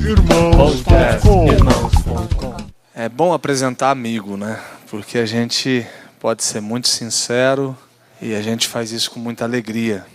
Irmãos.com. É bom apresentar amigo, né? Porque a gente pode ser muito sincero e a gente faz isso com muita alegria.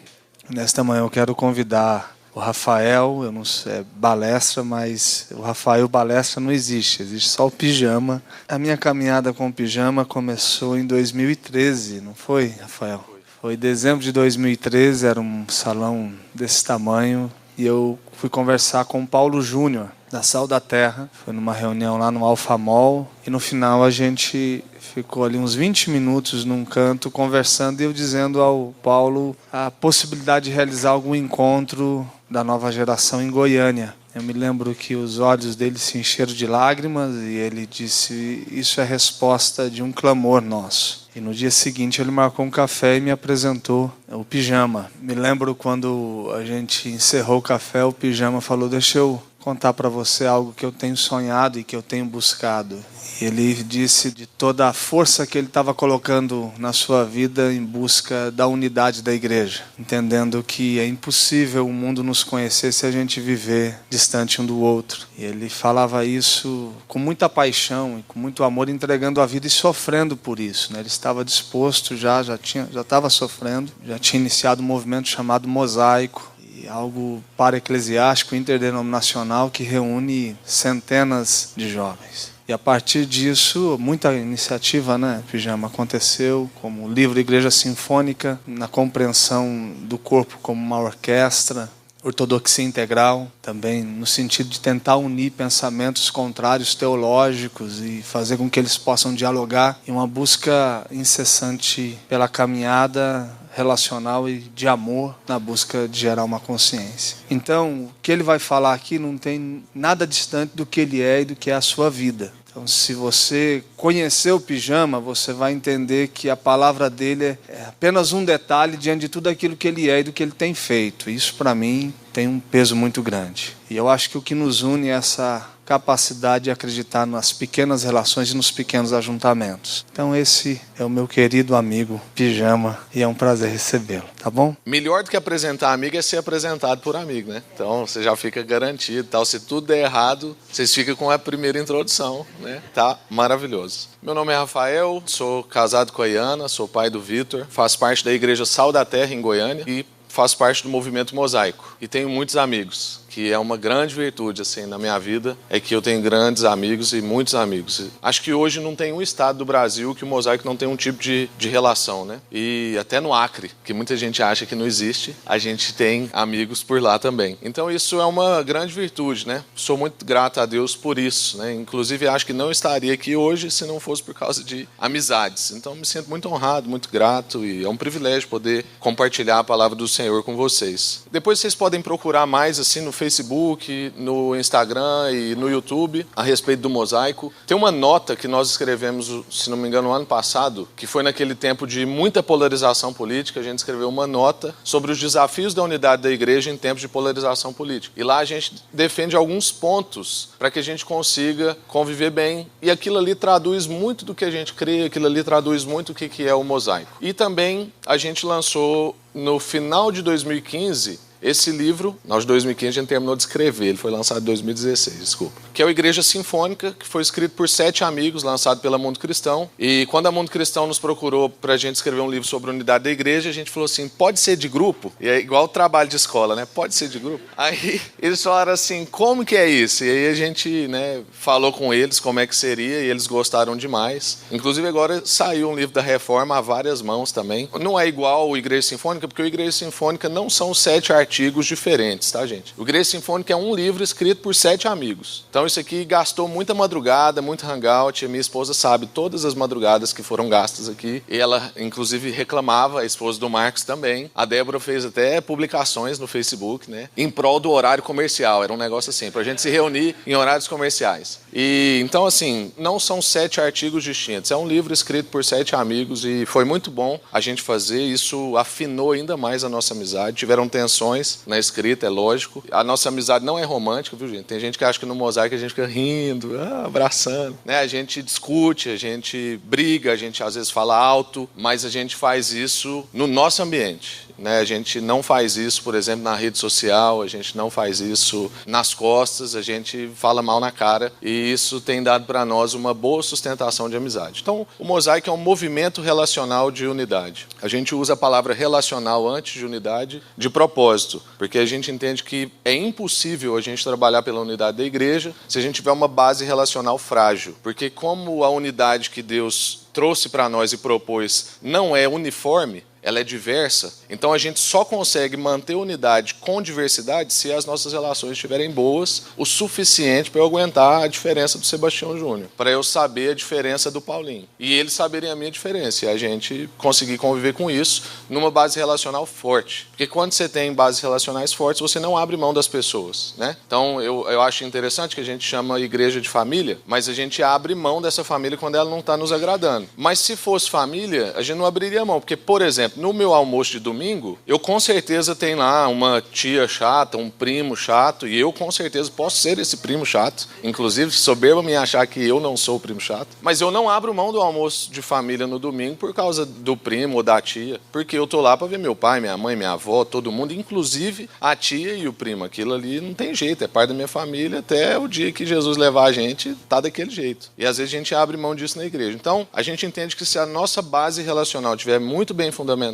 Nesta manhã eu quero convidar o Rafael, eu não sei, é Balestra, mas o Rafael Balestra não existe, existe só o Pijama. A minha caminhada com o Pijama começou em 2013, não foi, Rafael? Foi em dezembro de 2013, era um salão desse tamanho, e eu fui conversar com o Paulo Júnior, da Sal da Terra. Foi numa reunião lá no Alfamol, e no final a gente ficou ali uns 20 minutos num canto conversando, e eu dizendo ao Paulo a possibilidade de realizar algum encontro da nova geração em Goiânia. Eu me lembro que os olhos dele se encheram de lágrimas e ele disse: isso é resposta de um clamor nosso. E no dia seguinte ele marcou um café e me apresentou o Pijama. Me lembro quando a gente encerrou o café, o Pijama falou: deixa eu contar para você algo que eu tenho sonhado e que eu tenho buscado. E ele disse de toda a força que ele estava colocando na sua vida em busca da unidade da igreja, entendendo que é impossível o mundo nos conhecer se a gente viver distante um do outro. E ele falava isso com muita paixão e com muito amor, entregando a vida e sofrendo por isso, né? Ele estava disposto, já estava sofrendo, já tinha iniciado um movimento chamado Mosaico, algo para-eclesiástico, interdenominacional, que reúne centenas de jovens. E a partir disso, muita iniciativa, né, Pijama, aconteceu, como o livro Igreja Sinfônica, na compreensão do corpo como uma orquestra, ortodoxia integral, também no sentido de tentar unir pensamentos contrários teológicos e fazer com que eles possam dialogar, em uma busca incessante pela caminhada relacional e de amor na busca de gerar uma consciência. Então, o que ele vai falar aqui não tem nada distante do que ele é e do que é a sua vida. Então, se você conhecer o Pijama, você vai entender que a palavra dele é apenas um detalhe diante de tudo aquilo que ele é e do que ele tem feito. Isso, para mim, tem um peso muito grande. E eu acho que o que nos une é essa capacidade de acreditar nas pequenas relações e nos pequenos ajuntamentos. Então esse é o meu querido amigo Pijama e é um prazer recebê-lo, tá bom? Melhor do que apresentar amigo é ser apresentado por amigo, né? Então você já fica garantido, tal. Se tudo der errado, vocês ficam com a primeira introdução, né? Tá maravilhoso. Meu nome é Rafael, sou casado com a Iana, sou pai do Vitor, faço parte da Igreja Sal da Terra em Goiânia e faço parte do movimento Mosaico. E tenho muitos amigos, que é uma grande virtude assim, na minha vida, é que eu tenho grandes amigos e muitos amigos. Acho que hoje não tem um estado do Brasil que o Mosaico não tem um tipo de relação, né? E até no Acre, que muita gente acha que não existe, a gente tem amigos por lá também. Então isso é uma grande virtude, né? Sou muito grato a Deus por isso, né? Inclusive acho que não estaria aqui hoje se não fosse por causa de amizades. Então me sinto muito honrado, muito grato e é um privilégio poder compartilhar a palavra do Senhor com vocês. Depois vocês podem procurar mais assim no Facebook, no Instagram e no YouTube a respeito do Mosaico. Tem uma nota que nós escrevemos, se não me engano, no ano passado, que foi naquele tempo de muita polarização política. A gente escreveu uma nota sobre os desafios da unidade da igreja em tempos de polarização política. E lá a gente defende alguns pontos para que a gente consiga conviver bem. E aquilo ali traduz muito do que a gente crê, aquilo ali traduz muito o que é o Mosaico. E também a gente lançou no final de 2015 esse livro, nós de 2015 a gente terminou de escrever, ele foi lançado em 2016, desculpa. Que é o Igreja Sinfônica, que foi escrito por 7 amigos, lançado pela Mundo Cristão. E quando a Mundo Cristão nos procurou para a gente escrever um livro sobre a unidade da igreja, a gente falou assim, pode ser de grupo? E é igual o trabalho de escola, né? Pode ser de grupo? Aí eles falaram assim, como que é isso? E aí a gente, né, falou com eles como é que seria e eles gostaram demais. Inclusive agora saiu um livro da Reforma a várias mãos também. Não é igual o Igreja Sinfônica, porque o Igreja Sinfônica não são 7 artigos diferentes, tá, gente? O Igreja Sinfônica é um livro escrito por 7 amigos. Então isso aqui gastou muita madrugada, muito hangout. A minha esposa sabe todas as madrugadas que foram gastas aqui. E ela, inclusive, reclamava, a esposa do Marcos também. A Débora fez até publicações no Facebook, né? Em prol do horário comercial. Era um negócio assim, pra gente se reunir em horários comerciais. E então, assim, não são 7 artigos distintos. É um livro escrito por 7 amigos e foi muito bom a gente fazer. Isso afinou ainda mais a nossa amizade. Tiveram tensões na escrita, é lógico. A nossa amizade não é romântica, viu, gente? Tem gente que acha que no Mosaico a gente fica rindo, abraçando, né? A gente discute, a gente briga, a gente às vezes fala alto, mas a gente faz isso no nosso ambiente. né? A gente não faz isso, por exemplo, na rede social, a gente não faz isso nas costas, a gente fala mal na cara, e isso tem dado para nós uma boa sustentação de amizade. Então, o Mosaico é um movimento relacional de unidade. A gente usa a palavra relacional antes de unidade de propósito, porque a gente entende que é impossível a gente trabalhar pela unidade da igreja se a gente tiver uma base relacional frágil, porque como a unidade que Deus trouxe para nós e propôs não é uniforme, ela é diversa, então a gente só consegue manter unidade com diversidade se as nossas relações estiverem boas o suficiente para eu aguentar a diferença do Sebastião Júnior, para eu saber a diferença do Paulinho, e eles saberem a minha diferença, e a gente conseguir conviver com isso numa base relacional forte, porque quando você tem bases relacionais fortes, você não abre mão das pessoas, né? Então eu acho interessante que a gente chama igreja de família, mas a gente abre mão dessa família quando ela não está nos agradando. Mas se fosse família, a gente não abriria mão, porque, por exemplo, no meu almoço de domingo, eu com certeza tenho lá uma tia chata, um primo chato, e eu com certeza posso ser esse primo chato, inclusive soberba me achar que eu não sou o primo chato, mas eu não abro mão do almoço de família no domingo por causa do primo ou da tia, porque eu tô lá para ver meu pai, minha mãe, minha avó, todo mundo, inclusive a tia e o primo. Aquilo ali não tem jeito, é parte da minha família, até o dia que Jesus levar a gente, tá daquele jeito. E às vezes a gente abre mão disso na igreja. Então, a gente entende que se a nossa base relacional estiver muito bem fundamentada,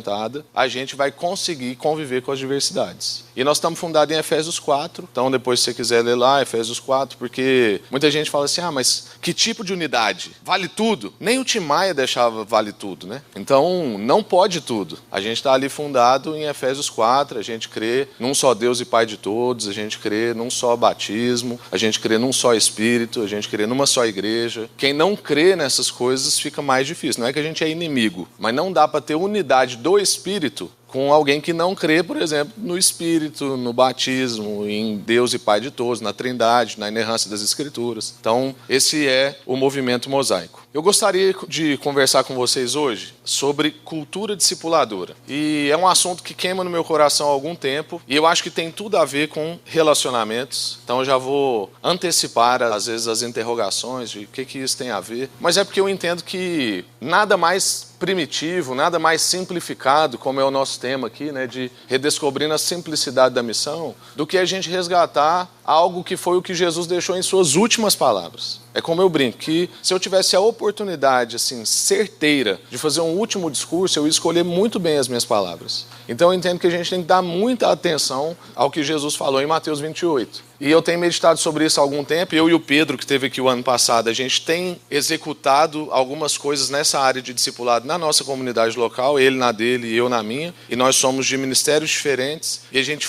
a gente vai conseguir conviver com as diversidades. E nós estamos fundados em Efésios 4, então depois se você quiser ler lá, Efésios 4, porque muita gente fala assim, mas que tipo de unidade? Vale tudo? Nem o Tim Maia deixava vale tudo, né? Então, não pode tudo. A gente está ali fundado em Efésios 4, a gente crê num só Deus e Pai de todos, a gente crê num só batismo, a gente crê num só Espírito, a gente crê numa só igreja. Quem não crê nessas coisas fica mais difícil. Não é que a gente é inimigo, mas não dá para ter unidade do Espírito com alguém que não crê, por exemplo, no Espírito, no batismo, em Deus e Pai de todos, na Trindade, na inerrância das Escrituras. Então, esse é o movimento mosaico. Eu gostaria de conversar com vocês hoje sobre cultura discipuladora. E é um assunto que queima no meu coração há algum tempo, e eu acho que tem tudo a ver com relacionamentos. Então, eu já vou antecipar, às vezes, as interrogações de o que isso tem a ver. Mas é porque eu entendo que nada mais primitivo, nada mais simplificado, como é o nosso tema aqui, né, de redescobrindo a simplicidade da missão, do que a gente resgatar algo que foi o que Jesus deixou em suas últimas palavras. É como eu brinco, que se eu tivesse a oportunidade, assim, certeira, de fazer um último discurso, eu ia escolher muito bem as minhas palavras. Então eu entendo que a gente tem que dar muita atenção ao que Jesus falou em Mateus 28. E eu tenho meditado sobre isso há algum tempo, eu e o Pedro, que esteve aqui o ano passado, a gente tem executado algumas coisas nessa área de discipulado na nossa comunidade local, ele na dele e eu na minha, e nós somos de ministérios diferentes, e a gente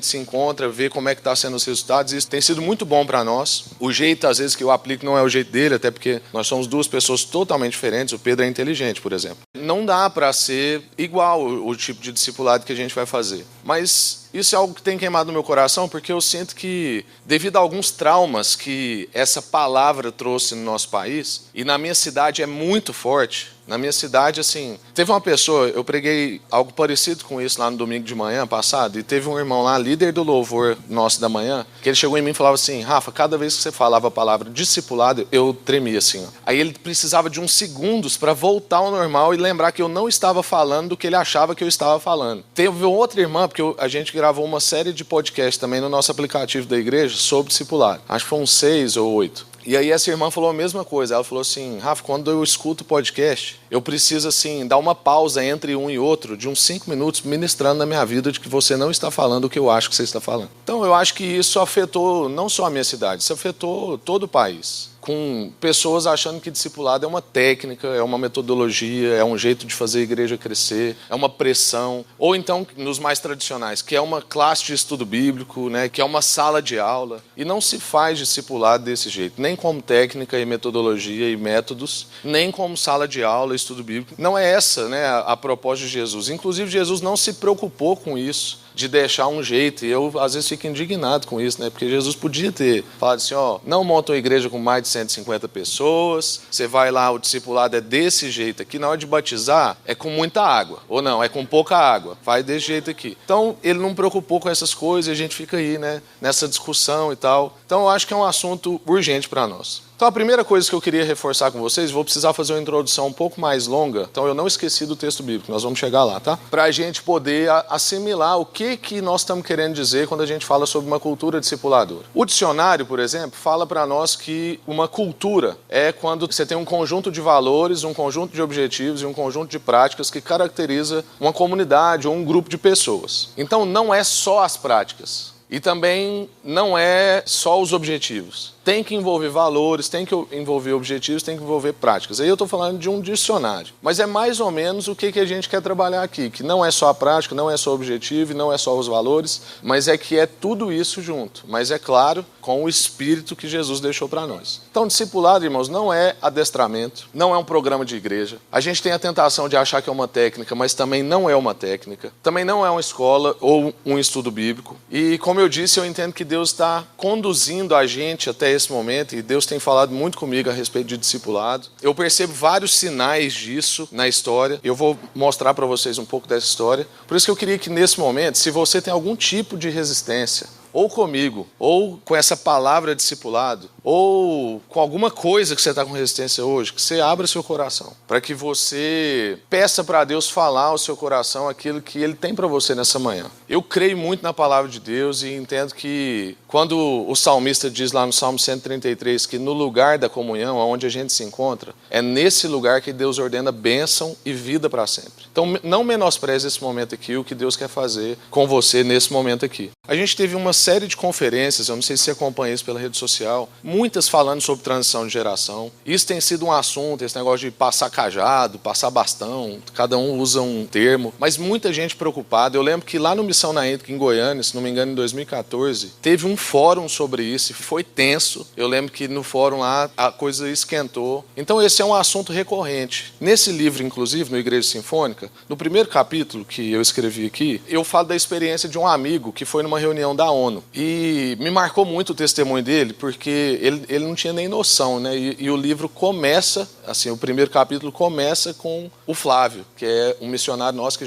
se encontra, vê como é que está sendo os resultados, e isso tem sido muito bom para nós. O jeito, às vezes, que eu aplico não é o jeito dele, até porque nós somos duas pessoas totalmente diferentes, o Pedro é inteligente, por exemplo. Não dá para ser igual o tipo de discipulado que a gente vai fazer, mas isso é algo que tem queimado no meu coração, porque eu sinto que, devido a alguns traumas que essa palavra trouxe no nosso país, e na minha cidade é muito forte. Na minha cidade, assim, teve uma pessoa, eu preguei algo parecido com isso lá no domingo de manhã passado, e teve um irmão lá, líder do louvor nosso da manhã, que ele chegou em mim e falava assim, Rafa, cada vez que você falava a palavra discipulado, eu tremia assim, ó. Aí ele precisava de uns segundos para voltar ao normal e lembrar que eu não estava falando do que ele achava que eu estava falando. Teve outra irmã, porque a gente gravou uma série de podcasts também no nosso aplicativo da igreja sobre discipulado. Acho que foi uns 6 ou 8. E aí essa irmã falou a mesma coisa. Ela falou assim, Rafa, quando eu escuto o podcast, eu preciso assim dar uma pausa entre um e outro de uns 5 minutos ministrando na minha vida de que você não está falando o que eu acho que você está falando. Então eu acho que isso afetou não só a minha cidade, isso afetou todo o país. Com pessoas achando que discipulado é uma técnica, é uma metodologia, é um jeito de fazer a igreja crescer, é uma pressão. Ou então, nos mais tradicionais, que é uma classe de estudo bíblico, né, que é uma sala de aula. E não se faz discipulado desse jeito, nem como técnica e metodologia e métodos, nem como sala de aula e estudo bíblico. Não é essa, né, a proposta de Jesus. Inclusive, Jesus não se preocupou com isso, de deixar um jeito, e eu às vezes fico indignado com isso, né? Porque Jesus podia ter falado assim, não monta uma igreja com mais de 150 pessoas, você vai lá, o discipulado é desse jeito aqui, na hora de batizar é com muita água, ou não, é com pouca água, faz desse jeito aqui. Então ele não preocupou com essas coisas e a gente fica aí, né? Nessa discussão e tal. Então eu acho que é um assunto urgente para nós. Então a primeira coisa que eu queria reforçar com vocês, vou precisar fazer uma introdução um pouco mais longa, então eu não esqueci do texto bíblico, nós vamos chegar lá, tá? Para a gente poder assimilar o que nós estamos querendo dizer quando a gente fala sobre uma cultura discipuladora. O dicionário, por exemplo, fala para nós que uma cultura é quando você tem um conjunto de valores, um conjunto de objetivos e um conjunto de práticas que caracteriza uma comunidade ou um grupo de pessoas. Então não é só as práticas e também não é só os objetivos. Tem que envolver valores, tem que envolver objetivos, tem que envolver práticas. Aí eu estou falando de um dicionário. Mas é mais ou menos o que a gente quer trabalhar aqui, que não é só a prática, não é só o objetivo, não é só os valores, mas é que é tudo isso junto. Mas é claro, com o espírito que Jesus deixou para nós. Então, discipulado, irmãos, não é adestramento, não é um programa de igreja. A gente tem a tentação de achar que é uma técnica, mas também não é uma técnica. Também não é uma escola ou um estudo bíblico. E, como eu disse, eu entendo que Deus está conduzindo a gente até esse momento, e Deus tem falado muito comigo a respeito de discipulado. Eu percebo vários sinais disso na história. Eu vou mostrar para vocês um pouco dessa história. Por isso que eu queria que nesse momento, se você tem algum tipo de resistência, ou comigo, ou com essa palavra discipulado, ou com alguma coisa que você está com resistência hoje, que você abra seu coração, para que você peça para Deus falar ao seu coração aquilo que Ele tem para você nessa manhã. Eu creio muito na palavra de Deus e entendo que quando o salmista diz lá no Salmo 133 que no lugar da comunhão, onde a gente se encontra, é nesse lugar que Deus ordena bênção e vida para sempre. Então não menospreze esse momento aqui, o que Deus quer fazer com você nesse momento aqui. A gente teve uma série de conferências, eu não sei se você acompanha isso pela rede social, muitas falando sobre transição de geração. Isso tem sido um assunto, esse negócio de passar cajado, passar bastão, cada um usa um termo, mas muita gente preocupada. Eu lembro que lá no Missão na Índica, em Goiânia, se não me engano, em 2014, teve um fórum sobre isso e foi tenso. Eu lembro que no fórum lá a coisa esquentou. Então esse é um assunto recorrente. Nesse livro, inclusive, no Igreja Sinfônica, no primeiro capítulo que eu escrevi aqui, eu falo da experiência de um amigo que foi numa reunião da ONU. E me marcou muito o testemunho dele, porque ele não tinha nem noção, né? E o livro começa, assim, o primeiro capítulo começa com o Flávio, que é um missionário nosso que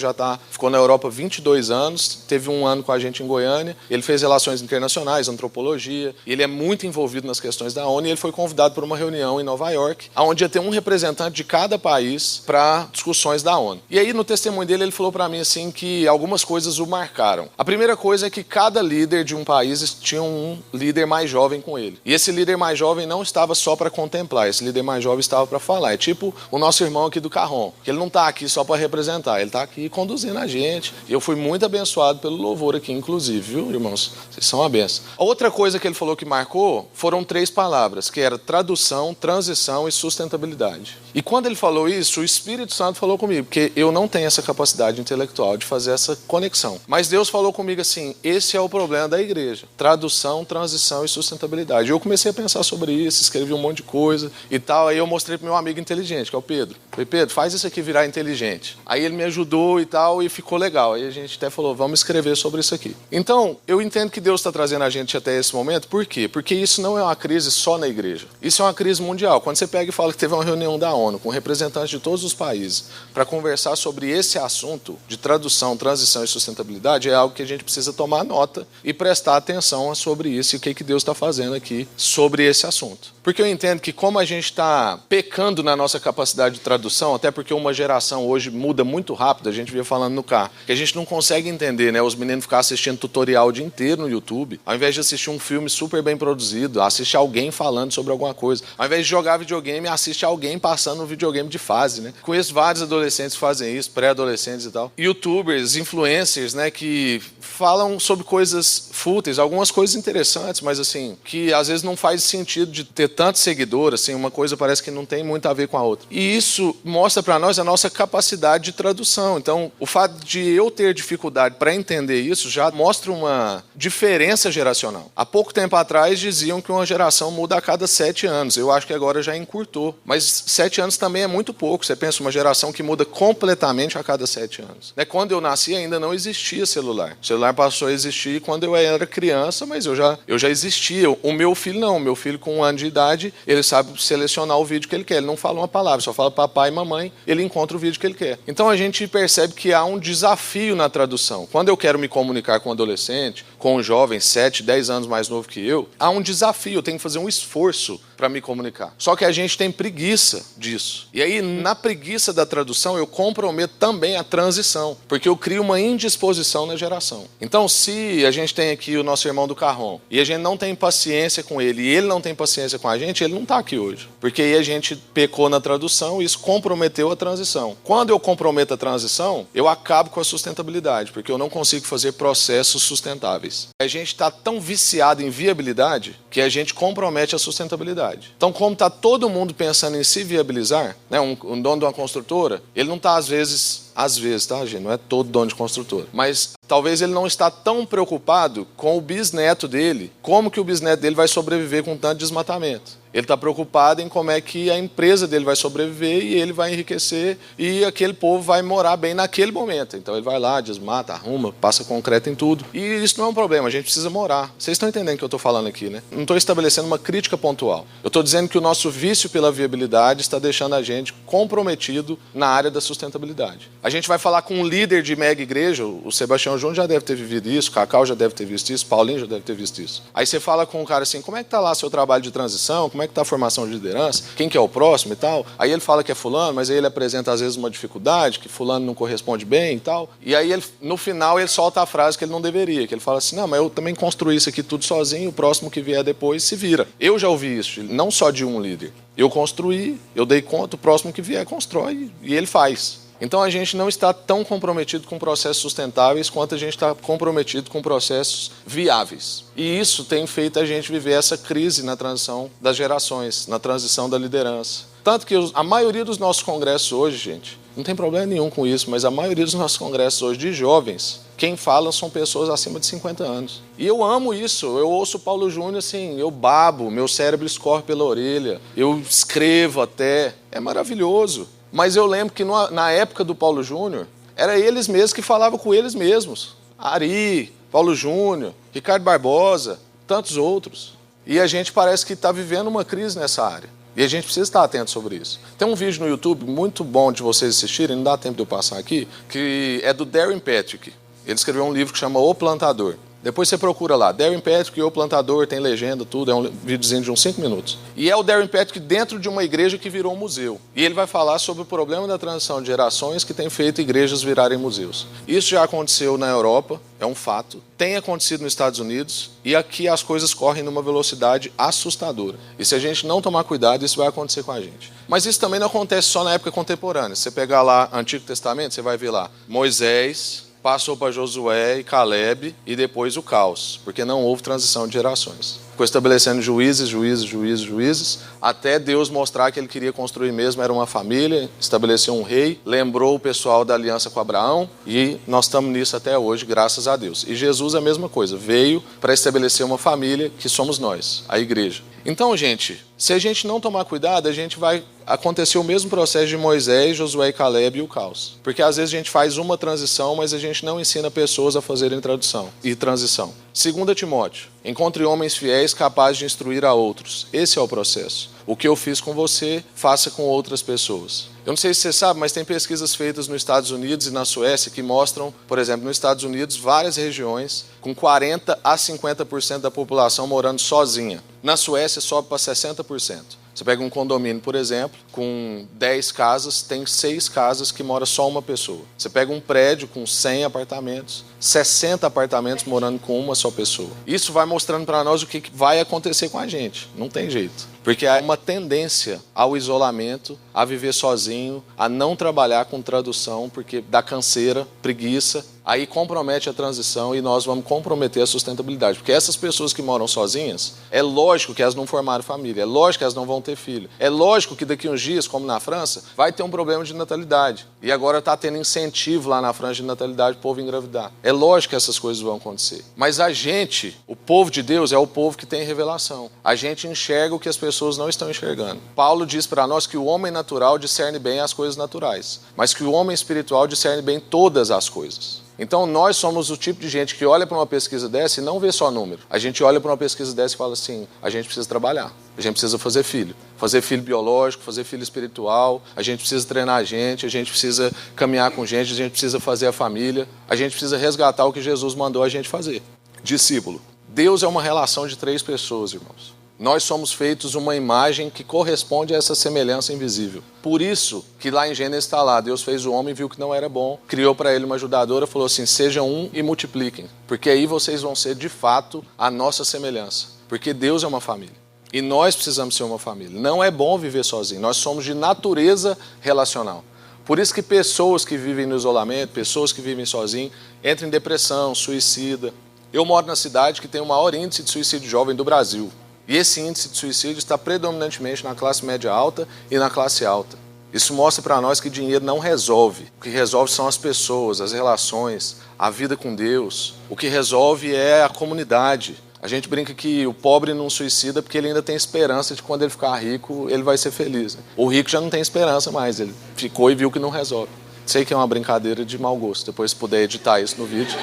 ficou na Europa 22 anos, teve um ano com a gente em Goiânia, ele fez relações internacionais, antropologia, e ele é muito envolvido nas questões da ONU, e ele foi convidado para uma reunião em Nova York, onde ia ter um representante de cada país para discussões da ONU. E aí, no testemunho dele, ele falou para mim, assim, que algumas coisas o marcaram. A primeira coisa é que cada líder de um país tinha um líder mais jovem com ele. E esse líder mais jovem não estava só para contemplar, esse líder mais jovem estava para falar. É tipo o nosso irmão aqui do Carrom, que ele não está aqui só para representar, ele está aqui conduzindo a gente. E eu fui muito abençoado pelo louvor aqui, inclusive, viu, irmãos? Vocês são uma benção. A outra coisa que ele falou que marcou foram 3 palavras, que era tradução, transição e sustentabilidade. E quando ele falou isso, o Espírito Santo falou comigo, porque eu não tenho essa capacidade intelectual de fazer essa conexão. Mas Deus falou comigo assim, esse é o problema da igreja. Tradução, transição e sustentabilidade. Eu comecei a pensar sobre isso, escrevi um monte de coisa e tal. Aí eu mostrei para meu amigo inteligente, que é o Pedro. Falei, Pedro, faz isso aqui virar inteligente. Aí ele me ajudou e tal, e ficou legal. Aí a gente até falou, vamos escrever sobre isso aqui. Então, eu entendo que Deus está trazendo a gente até esse momento. Por quê? Porque isso não é uma crise só na igreja. Isso é uma crise mundial. Quando você pega e fala que teve uma reunião da ONU com representantes de todos os países para conversar sobre esse assunto de tradução, transição e sustentabilidade, é algo que a gente precisa tomar nota e prestar atenção sobre isso e o que Deus está fazendo aqui sobre esse assunto. Porque eu entendo que como a gente está pecando na nossa capacidade de tradução, até porque uma geração hoje muda muito rápido, a gente via falando no carro, que a gente não consegue entender, né? Os meninos ficam assistindo tutorial o dia inteiro no YouTube, ao invés de assistir um filme super bem produzido, assiste alguém falando sobre alguma coisa. Ao invés de jogar videogame, assiste alguém passando um videogame de fase, né? Conheço vários adolescentes que fazem isso, pré-adolescentes e tal. YouTubers, influencers, né? Que falam sobre coisas fúteis, algumas coisas interessantes, mas assim, que às vezes não faz sentido de ter tanto seguidor, assim, uma coisa parece que não tem muito a ver com a outra. E isso mostra para nós a nossa capacidade de tradução. Então, o fato de eu ter dificuldade para entender isso já mostra uma diferença geracional. Há pouco tempo atrás diziam que uma geração muda a cada 7 anos. Eu acho que agora já encurtou. Mas 7 anos também é muito pouco. Você pensa uma geração que muda completamente a cada 7 anos. Quando eu nasci ainda não existia celular. O celular passou a existir quando eu era criança, mas eu já existia. O meu filho não. O meu filho, com 1 ano de idade, ele sabe selecionar o vídeo que ele quer. Ele não fala uma palavra, só fala papai e mamãe, ele encontra o vídeo que ele quer. Então a gente percebe que há um desafio na tradução. Quando eu quero me comunicar com um adolescente, com um jovem 7, 10 anos mais novo que eu, há um desafio, eu tenho que fazer um esforço para me comunicar. Só que a gente tem preguiça disso. E aí, na preguiça da tradução, eu comprometo também a transição, porque eu crio uma indisposição na geração. Então, se a gente tem aqui o nosso irmão do Carrom, e a gente não tem paciência com ele, e ele não tem paciência com a gente, ele não está aqui hoje. Porque aí a gente pecou na tradução e isso comprometeu a transição. Quando eu comprometo a transição, eu acabo com a sustentabilidade, porque eu não consigo fazer processos sustentáveis. A gente está tão viciado em viabilidade que a gente compromete a sustentabilidade. Então, como está todo mundo pensando em se viabilizar, né, um dono de uma construtora, ele não está, às vezes, tá, gente? Não é todo dono de construtora. Mas talvez ele não está tão preocupado com o bisneto dele, como que o bisneto dele vai sobreviver com tanto desmatamento. Ele está preocupado em como é que a empresa dele vai sobreviver e ele vai enriquecer e aquele povo vai morar bem naquele momento. Então ele vai lá, desmata, arruma, passa concreto em tudo. E isso não é um problema, a gente precisa morar. Vocês estão entendendo o que eu estou falando aqui, né? Não estou estabelecendo uma crítica pontual. Eu estou dizendo que o nosso vício pela viabilidade está deixando a gente comprometido na área da sustentabilidade. A gente vai falar com um líder de mega igreja, o Sebastião Júnior já deve ter vivido isso, o Cacau já deve ter visto isso, o Paulinho já deve ter visto isso. Aí você fala com um cara assim, como é que está lá seu trabalho de transição, como é que está a formação de liderança, quem que é o próximo e tal. Aí ele fala que é fulano, mas aí ele apresenta às vezes uma dificuldade, que fulano não corresponde bem e tal. E aí no final ele solta a frase que ele não deveria, que ele fala assim, não, mas eu também construí isso aqui tudo sozinho, o próximo que vier depois se vira. Eu já ouvi isso, não só de um líder. Eu construí, eu dei conta, o próximo que vier constrói e ele faz. Então a gente não está tão comprometido com processos sustentáveis quanto a gente está comprometido com processos viáveis. E isso tem feito a gente viver essa crise na transição das gerações, na transição da liderança. Tanto que a maioria dos nossos congressos hoje, gente, não tem problema nenhum com isso, mas a maioria dos nossos congressos hoje de jovens, quem fala são pessoas acima de 50 anos. E eu amo isso, eu ouço o Paulo Júnior assim, eu babo, meu cérebro escorre pela orelha, eu escrevo até, é maravilhoso. Mas eu lembro que na época do Paulo Júnior, era eles mesmos que falavam com eles mesmos. Ari, Paulo Júnior, Ricardo Barbosa, tantos outros. E a gente parece que está vivendo uma crise nessa área. E a gente precisa estar atento sobre isso. Tem um vídeo no YouTube muito bom de vocês assistirem, não dá tempo de eu passar aqui, que é do Darren Patrick. Ele escreveu um livro que chama O Plantador. Depois você procura lá, Darren Patrick, O Plantador, tem legenda, tudo, é um videozinho de uns 5 minutos. E é o Darren Patrick dentro de uma igreja que virou um museu. E ele vai falar sobre o problema da transição de gerações que tem feito igrejas virarem museus. Isso já aconteceu na Europa, é um fato. Tem acontecido nos Estados Unidos e aqui as coisas correm numa velocidade assustadora. E se a gente não tomar cuidado, isso vai acontecer com a gente. Mas isso também não acontece só na época contemporânea. Se você pegar lá Antigo Testamento, você vai ver lá Moisés, passou para Josué e Caleb e depois o caos, porque não houve transição de gerações. Ficou estabelecendo juízes, até Deus mostrar que ele queria construir mesmo, era uma família, estabeleceu um rei, lembrou o pessoal da aliança com Abraão e nós estamos nisso até hoje, graças a Deus. E Jesus é a mesma coisa, veio para estabelecer uma família que somos nós, a igreja. Então, gente, se a gente não tomar cuidado, a gente vai acontecer o mesmo processo de Moisés, Josué e Caleb e o caos. Porque às vezes a gente faz uma transição, mas a gente não ensina pessoas a fazerem tradução e transição. 2 Timóteo, encontre homens fiéis capazes de instruir a outros. Esse é o processo. O que eu fiz com você, faça com outras pessoas. Eu não sei se você sabe, mas tem pesquisas feitas nos Estados Unidos e na Suécia que mostram, por exemplo, nos Estados Unidos, várias regiões com 40% a 50% da população morando sozinha. Na Suécia, sobe para 60%. Você pega um condomínio, por exemplo, com 10 casas, tem 6 casas que mora só uma pessoa. Você pega um prédio com 100 apartamentos, 60 apartamentos morando com uma só pessoa. Isso vai mostrando para nós o que vai acontecer com a gente. Não tem jeito. Porque há uma tendência ao isolamento, a viver sozinho, a não trabalhar com tradução, porque dá canseira, preguiça, aí compromete a transição e nós vamos comprometer a sustentabilidade. Porque essas pessoas que moram sozinhas, é lógico que elas não formaram família, é lógico que elas não vão ter filho, é lógico que daqui a uns dias, como na França, vai ter um problema de natalidade. E agora está tendo incentivo lá na franja de natalidade para o povo engravidar. É lógico que essas coisas vão acontecer. Mas a gente, o povo de Deus, é o povo que tem revelação. A gente enxerga o que as pessoas não estão enxergando. Paulo diz para nós que o homem natural discerne bem as coisas naturais, mas que o homem espiritual discerne bem todas as coisas. Então nós somos o tipo de gente que olha para uma pesquisa dessa e não vê só número. A gente olha para uma pesquisa dessa e fala assim, a gente precisa trabalhar, a gente precisa fazer filho biológico, fazer filho espiritual, a gente precisa treinar a gente precisa caminhar com gente, a gente precisa fazer a família, a gente precisa resgatar o que Jesus mandou a gente fazer. Discípulo. Deus é uma relação de 3 pessoas, irmãos. Nós somos feitos uma imagem que corresponde a essa semelhança invisível. Por isso que lá em Gênesis está lá, Deus fez o homem, viu que não era bom, criou para ele uma ajudadora, falou assim, sejam um e multipliquem, porque aí vocês vão ser de fato a nossa semelhança, porque Deus é uma família. E nós precisamos ser uma família. Não é bom viver sozinho, nós somos de natureza relacional. Por isso que pessoas que vivem no isolamento, pessoas que vivem sozinhas, entram em depressão, suicida. Eu moro na cidade que tem o maior índice de suicídio jovem do Brasil. E esse índice de suicídio está predominantemente na classe média alta e na classe alta. Isso mostra para nós que dinheiro não resolve. O que resolve são as pessoas, as relações, a vida com Deus. O que resolve é a comunidade. A gente brinca que o pobre não suicida porque ele ainda tem esperança de que quando ele ficar rico, ele vai ser feliz. O rico já não tem esperança mais, ele ficou e viu que não resolve. Sei que é uma brincadeira de mau gosto, depois se puder editar isso no vídeo.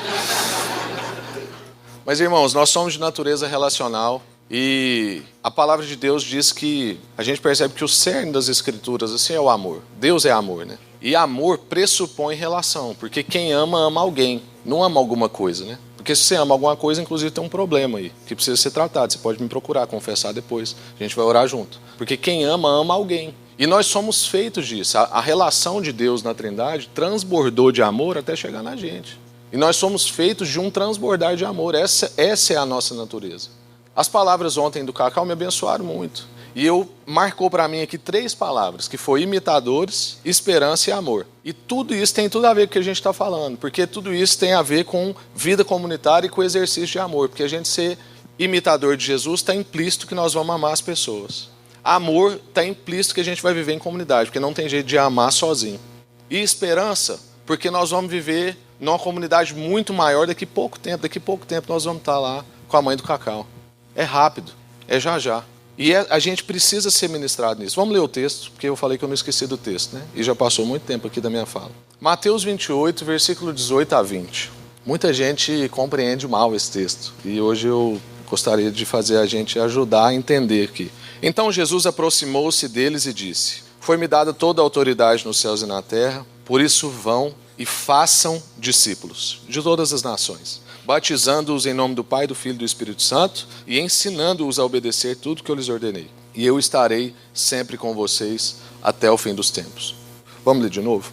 Mas, irmãos, nós somos de natureza relacional. E a palavra de Deus diz que a gente percebe que o cerne das escrituras assim é o amor. Deus é amor, né? E amor pressupõe relação, porque quem ama, ama alguém, não ama alguma coisa, né? Porque se você ama alguma coisa, inclusive tem um problema aí, que precisa ser tratado. Você pode me procurar, confessar depois, a gente vai orar junto. Porque quem ama, ama alguém. E nós somos feitos disso. A relação de Deus na Trindade transbordou de amor até chegar na gente. E nós somos feitos de um transbordar de amor. Essa é a nossa natureza. As palavras ontem do Cacau me abençoaram muito. E marcou para mim aqui 3 palavras, que foi imitadores, esperança e amor. E tudo isso tem tudo a ver com o que a gente está falando, porque tudo isso tem a ver com vida comunitária e com exercício de amor. Porque a gente ser imitador de Jesus está implícito que nós vamos amar as pessoas. Amor está implícito que a gente vai viver em comunidade, porque não tem jeito de amar sozinho. E esperança, porque nós vamos viver numa comunidade muito maior daqui a pouco tempo. Daqui a pouco tempo nós vamos estar lá com a mãe do Cacau. É rápido, é já já. E a gente precisa ser ministrado nisso. Vamos ler o texto, porque eu falei que eu não esqueci do texto, né? E já passou muito tempo aqui da minha fala. Mateus 28, versículo 18 a 20. Muita gente compreende mal esse texto. E hoje eu gostaria de fazer a gente ajudar a entender aqui. Então Jesus aproximou-se deles e disse: foi-me dada toda a autoridade nos céus e na terra, por isso vão e façam discípulos de todas as nações, batizando-os em nome do Pai, do Filho e do Espírito Santo e ensinando-os a obedecer tudo que eu lhes ordenei. E eu estarei sempre com vocês até o fim dos tempos. Vamos ler de novo?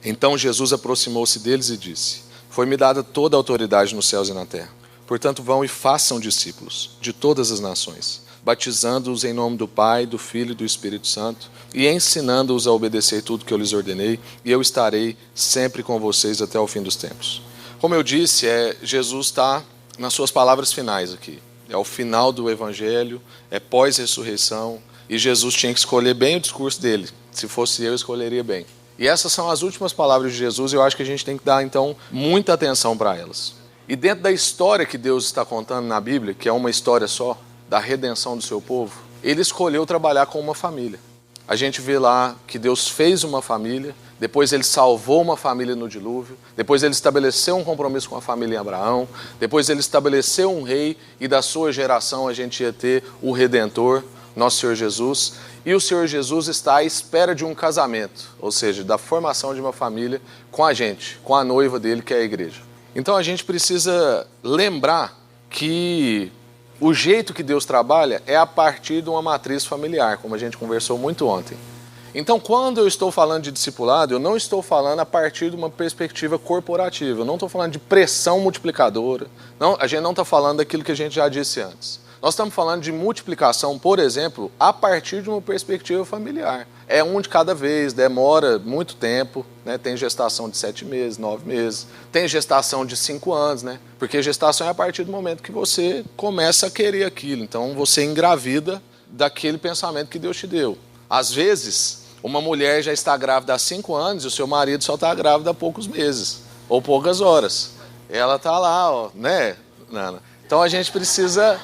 Então Jesus aproximou-se deles e disse: foi-me dada toda a autoridade nos céus e na terra. Portanto, vão e façam discípulos de todas as nações, batizando-os em nome do Pai, do Filho e do Espírito Santo e ensinando-os a obedecer tudo que eu lhes ordenei. E eu estarei sempre com vocês até o fim dos tempos. Como eu disse, Jesus está nas suas palavras finais aqui. É o final do Evangelho, é pós-ressurreição, e Jesus tinha que escolher bem o discurso dele. Se fosse eu, escolheria bem. E essas são as últimas palavras de Jesus, e eu acho que a gente tem que dar, então, muita atenção para elas. E dentro da história que Deus está contando na Bíblia, que é uma história só, da redenção do seu povo, ele escolheu trabalhar com uma família. A gente vê lá que Deus fez uma família, depois ele salvou uma família no dilúvio, depois ele estabeleceu um compromisso com a família em Abraão, depois ele estabeleceu um rei e da sua geração a gente ia ter o Redentor, nosso Senhor Jesus, e o Senhor Jesus está à espera de um casamento, ou seja, da formação de uma família com a gente, com a noiva dele que é a igreja. Então a gente precisa lembrar que o jeito que Deus trabalha é a partir de uma matriz familiar, como a gente conversou muito ontem. Então, quando eu estou falando de discipulado, eu não estou falando a partir de uma perspectiva corporativa, eu não estou falando de pressão multiplicadora, não, a gente não está falando daquilo que a gente já disse antes. Nós estamos falando de multiplicação, por exemplo, a partir de uma perspectiva familiar. É um de cada vez, demora muito tempo, né? Tem gestação de 7 meses, 9 meses, tem gestação de 5 anos, né? Porque gestação é a partir do momento que você começa a querer aquilo, então você engravida daquele pensamento que Deus te deu. Às vezes, Uma mulher já está grávida há 5 anos e o seu marido só está grávida há poucos meses ou poucas horas. Ela está lá, ó, né, Nana? Então a gente precisa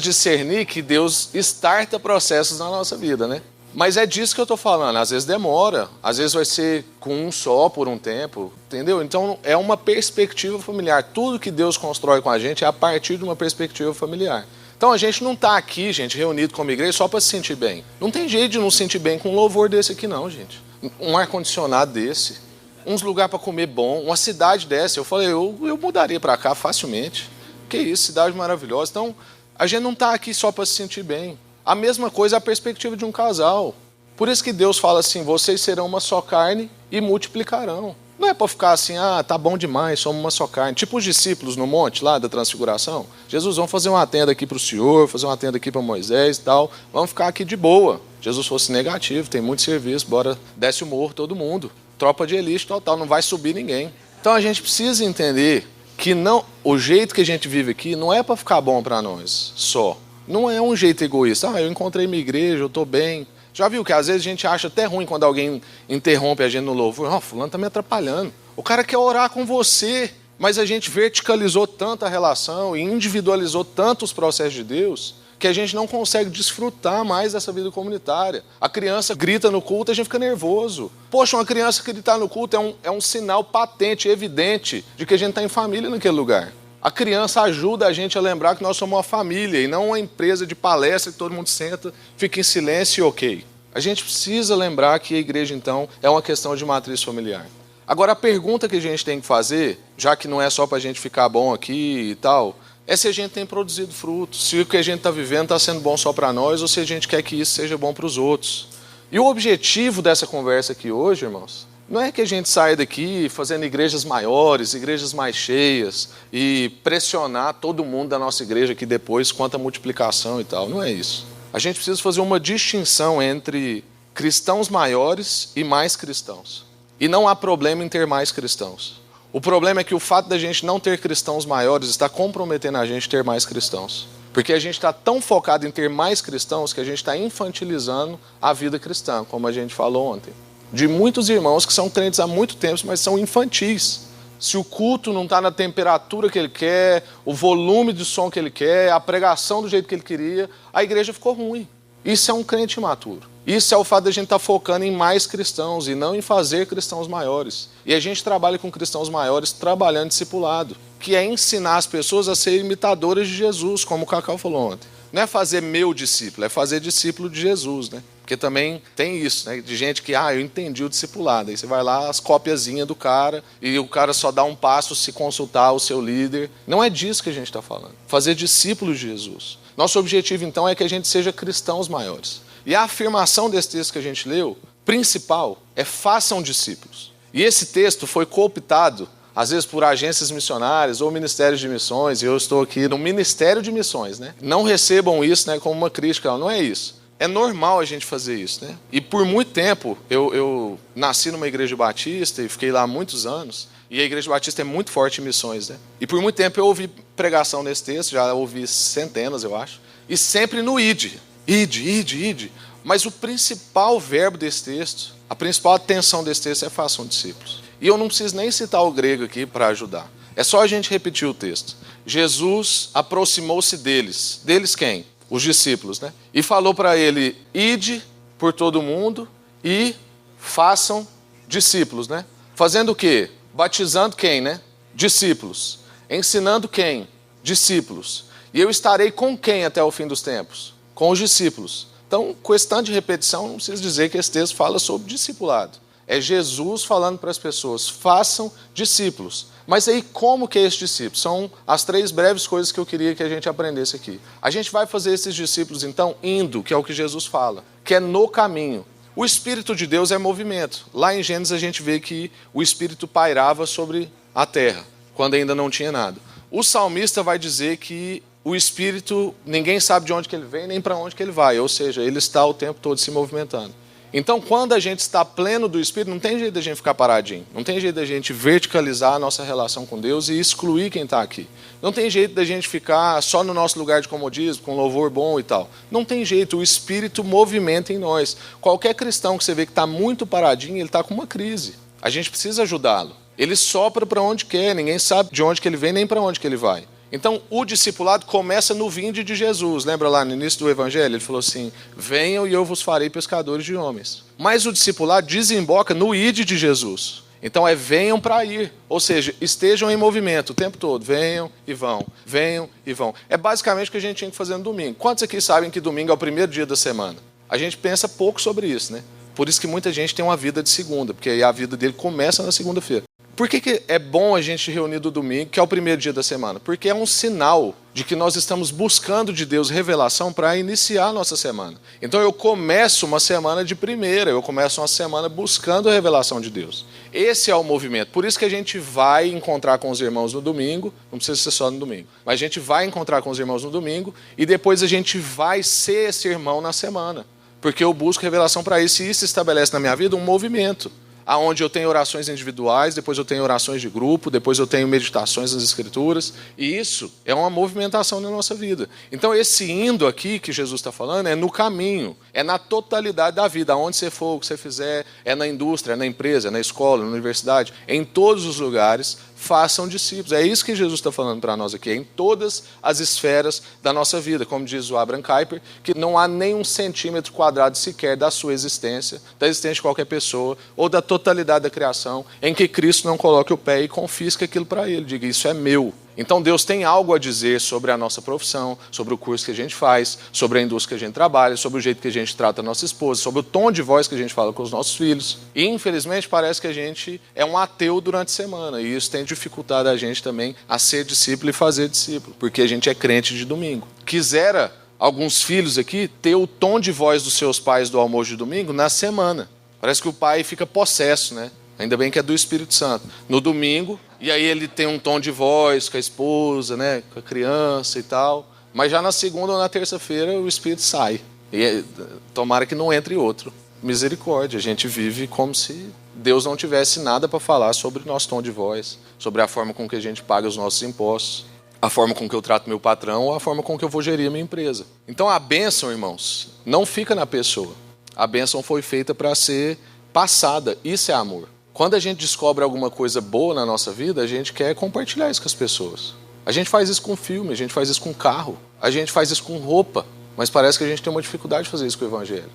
discernir que Deus starta processos na nossa vida, né? Mas é disso que eu estou falando. Às vezes demora, às vezes vai ser com um só por um tempo, entendeu? Então é uma perspectiva familiar. Tudo que Deus constrói com a gente é a partir de uma perspectiva familiar. Então a gente não está aqui, gente, reunido como igreja só para se sentir bem. Não tem jeito de não se sentir bem com um louvor desse aqui não, gente. Um ar-condicionado desse, uns lugares para comer bom, uma cidade dessa. Eu falei, eu mudaria para cá facilmente. Que isso, cidade maravilhosa. Então a gente não está aqui só para se sentir bem. A mesma coisa é a perspectiva de um casal. Por isso que Deus fala assim, vocês serão uma só carne e multiplicarão. Não é para ficar assim, tá bom demais, somos uma só carne. Tipo os discípulos no monte lá da transfiguração. Jesus, vamos fazer uma tenda aqui para o Senhor, fazer uma tenda aqui para Moisés e tal. Vamos ficar aqui de boa. Jesus fosse negativo, tem muito serviço, bora, desce o morro todo mundo. Tropa de elite total, não vai subir ninguém. Então a gente precisa entender que não, o jeito que a gente vive aqui não é para ficar bom para nós só. Não é um jeito egoísta. Eu encontrei minha igreja, eu estou bem. Já viu que às vezes a gente acha até ruim quando alguém interrompe a gente no louvor. Fulano está me atrapalhando. O cara quer orar com você, mas a gente verticalizou tanto a relação e individualizou tanto os processos de Deus que a gente não consegue desfrutar mais dessa vida comunitária. A criança grita no culto e a gente fica nervoso. Poxa, uma criança gritar no culto é um sinal patente, evidente, de que a gente está em família naquele lugar. A criança ajuda a gente a lembrar que nós somos uma família e não uma empresa de palestra que todo mundo senta, fica em silêncio e ok. A gente precisa lembrar que a igreja, então, é uma questão de matriz familiar. Agora, a pergunta que a gente tem que fazer, já que não é só para a gente ficar bom aqui e tal, é se a gente tem produzido frutos, se o que a gente está vivendo está sendo bom só para nós ou se a gente quer que isso seja bom para os outros. E o objetivo dessa conversa aqui hoje, irmãos, não é que a gente saia daqui fazendo igrejas maiores, igrejas mais cheias e pressionar todo mundo da nossa igreja aqui depois quanto à multiplicação e tal. Não é isso. A gente precisa fazer uma distinção entre cristãos maiores e mais cristãos. E não há problema em ter mais cristãos. O problema é que o fato da gente não ter cristãos maiores está comprometendo a gente a ter mais cristãos. Porque a gente está tão focado em ter mais cristãos que a gente está infantilizando a vida cristã, como a gente falou ontem. De muitos irmãos que são crentes há muito tempo, mas são infantis. Se o culto não está na temperatura que ele quer, o volume de som que ele quer, a pregação do jeito que ele queria, a igreja ficou ruim. Isso é um crente imaturo. Isso é o fato de a gente estar focando em mais cristãos e não em fazer cristãos maiores. E a gente trabalha com cristãos maiores trabalhando discipulado, que é ensinar as pessoas a serem imitadoras de Jesus, como o Cacau falou ontem. Não é fazer meu discípulo, é fazer discípulo de Jesus, né? Porque também tem isso, né? De gente que, eu entendi o discipulado. Aí você vai lá, as copiazinhas do cara, e o cara só dá um passo se consultar o seu líder. Não é disso que a gente está falando. Fazer discípulos de Jesus. Nosso objetivo, então, é que a gente seja cristãos maiores. E a afirmação desse texto que a gente leu, principal, é façam discípulos. E esse texto foi cooptado, às vezes por agências missionárias ou ministérios de missões, e eu estou aqui no Ministério de Missões, né? Não recebam isso, né, como uma crítica, não é isso. É normal a gente fazer isso, né? E por muito tempo, eu nasci numa igreja batista e fiquei lá há muitos anos, e a igreja batista é muito forte em missões, né? E por muito tempo eu ouvi pregação nesse texto, já ouvi centenas, eu acho, e sempre no id. Ide. Mas o principal verbo desse texto, a principal atenção desse texto é façam discípulos. E eu não preciso nem citar o grego aqui para ajudar. É só a gente repetir o texto. Jesus aproximou-se deles. Deles quem? Os discípulos, né? E falou para ele, ide por todo mundo e façam discípulos, né? Fazendo o quê? Batizando quem, né? Discípulos. Ensinando quem? Discípulos. E eu estarei com quem até o fim dos tempos? Com os discípulos. Então, com esse tanto de repetição, não preciso dizer que esse texto fala sobre discipulado. É Jesus falando para as pessoas, façam discípulos. Mas aí, como que é esse discípulo? São as 3 breves coisas que eu queria que a gente aprendesse aqui. A gente vai fazer esses discípulos, então, indo, que é o que Jesus fala, que é no caminho. O Espírito de Deus é movimento. Lá em Gênesis a gente vê que o Espírito pairava sobre a terra, quando ainda não tinha nada. O salmista vai dizer que o Espírito, ninguém sabe de onde que ele vem, nem para onde que ele vai. Ou seja, ele está o tempo todo se movimentando. Então, quando a gente está pleno do Espírito, não tem jeito da gente ficar paradinho. Não tem jeito da gente verticalizar a nossa relação com Deus e excluir quem está aqui. Não tem jeito da gente ficar só no nosso lugar de comodismo, com louvor bom e tal. Não tem jeito, o Espírito movimenta em nós. Qualquer cristão que você vê que está muito paradinho, ele está com uma crise. A gente precisa ajudá-lo. Ele sopra para onde quer, ninguém sabe de onde que ele vem nem para onde que ele vai. Então, o discipulado começa no vinde de Jesus. Lembra lá no início do Evangelho? Ele falou assim, venham e eu vos farei pescadores de homens. Mas o discipulado desemboca no ide de Jesus. Então, venham para ir. Ou seja, estejam em movimento o tempo todo. Venham e vão, venham e vão. É basicamente o que a gente tinha que fazer no domingo. Quantos aqui sabem que domingo é o primeiro dia da semana? A gente pensa pouco sobre isso, né? Por isso que muita gente tem uma vida de segunda, porque aí a vida dele começa na segunda-feira. Por que é bom a gente reunir do domingo, que é o primeiro dia da semana? Porque é um sinal de que nós estamos buscando de Deus revelação para iniciar a nossa semana. Então eu começo uma semana de primeira, eu começo uma semana buscando a revelação de Deus. Esse é o movimento. Por isso que a gente vai encontrar com os irmãos no domingo, não precisa ser só no domingo, mas a gente vai encontrar com os irmãos no domingo e depois a gente vai ser esse irmão na semana. Porque eu busco revelação para isso e isso estabelece na minha vida um movimento. Onde eu tenho orações individuais, depois eu tenho orações de grupo, depois eu tenho meditações nas Escrituras, e isso é uma movimentação na nossa vida. Então esse indo aqui que Jesus está falando é no caminho, é na totalidade da vida, aonde você for, o que você fizer, é na indústria, é na empresa, é na escola, na universidade, em todos os lugares, façam discípulos. É isso que Jesus está falando para nós aqui, é em todas as esferas da nossa vida, como diz o Abraham Kuyper, que não há nem um centímetro quadrado sequer da sua existência, da existência de qualquer pessoa, ou da totalidade da criação, em que Cristo não coloque o pé e confisque aquilo para ele, diga, isso é meu. Então Deus tem algo a dizer sobre a nossa profissão, sobre o curso que a gente faz, sobre a indústria que a gente trabalha, sobre o jeito que a gente trata a nossa esposa, sobre o tom de voz que a gente fala com os nossos filhos. E infelizmente parece que a gente é um ateu durante a semana, e isso tem dificultado a gente também a ser discípulo e fazer discípulo, porque a gente é crente de domingo. Quisera alguns filhos aqui ter o tom de voz dos seus pais do almoço de domingo na semana. Parece que o pai fica possesso, né? Ainda bem que é do Espírito Santo. No domingo, e aí ele tem um tom de voz com a esposa, né, com a criança e tal. Mas já na segunda ou na terça-feira o Espírito sai. E tomara que não entre outro. Misericórdia, a gente vive como se Deus não tivesse nada para falar sobre o nosso tom de voz, sobre a forma com que a gente paga os nossos impostos, a forma com que eu trato meu patrão ou a forma com que eu vou gerir a minha empresa. Então a bênção, irmãos, não fica na pessoa. A bênção foi feita para ser passada. Isso é amor. Quando a gente descobre alguma coisa boa na nossa vida, a gente quer compartilhar isso com as pessoas. A gente faz isso com filme, a gente faz isso com carro, a gente faz isso com roupa, mas parece que a gente tem uma dificuldade de fazer isso com o Evangelho.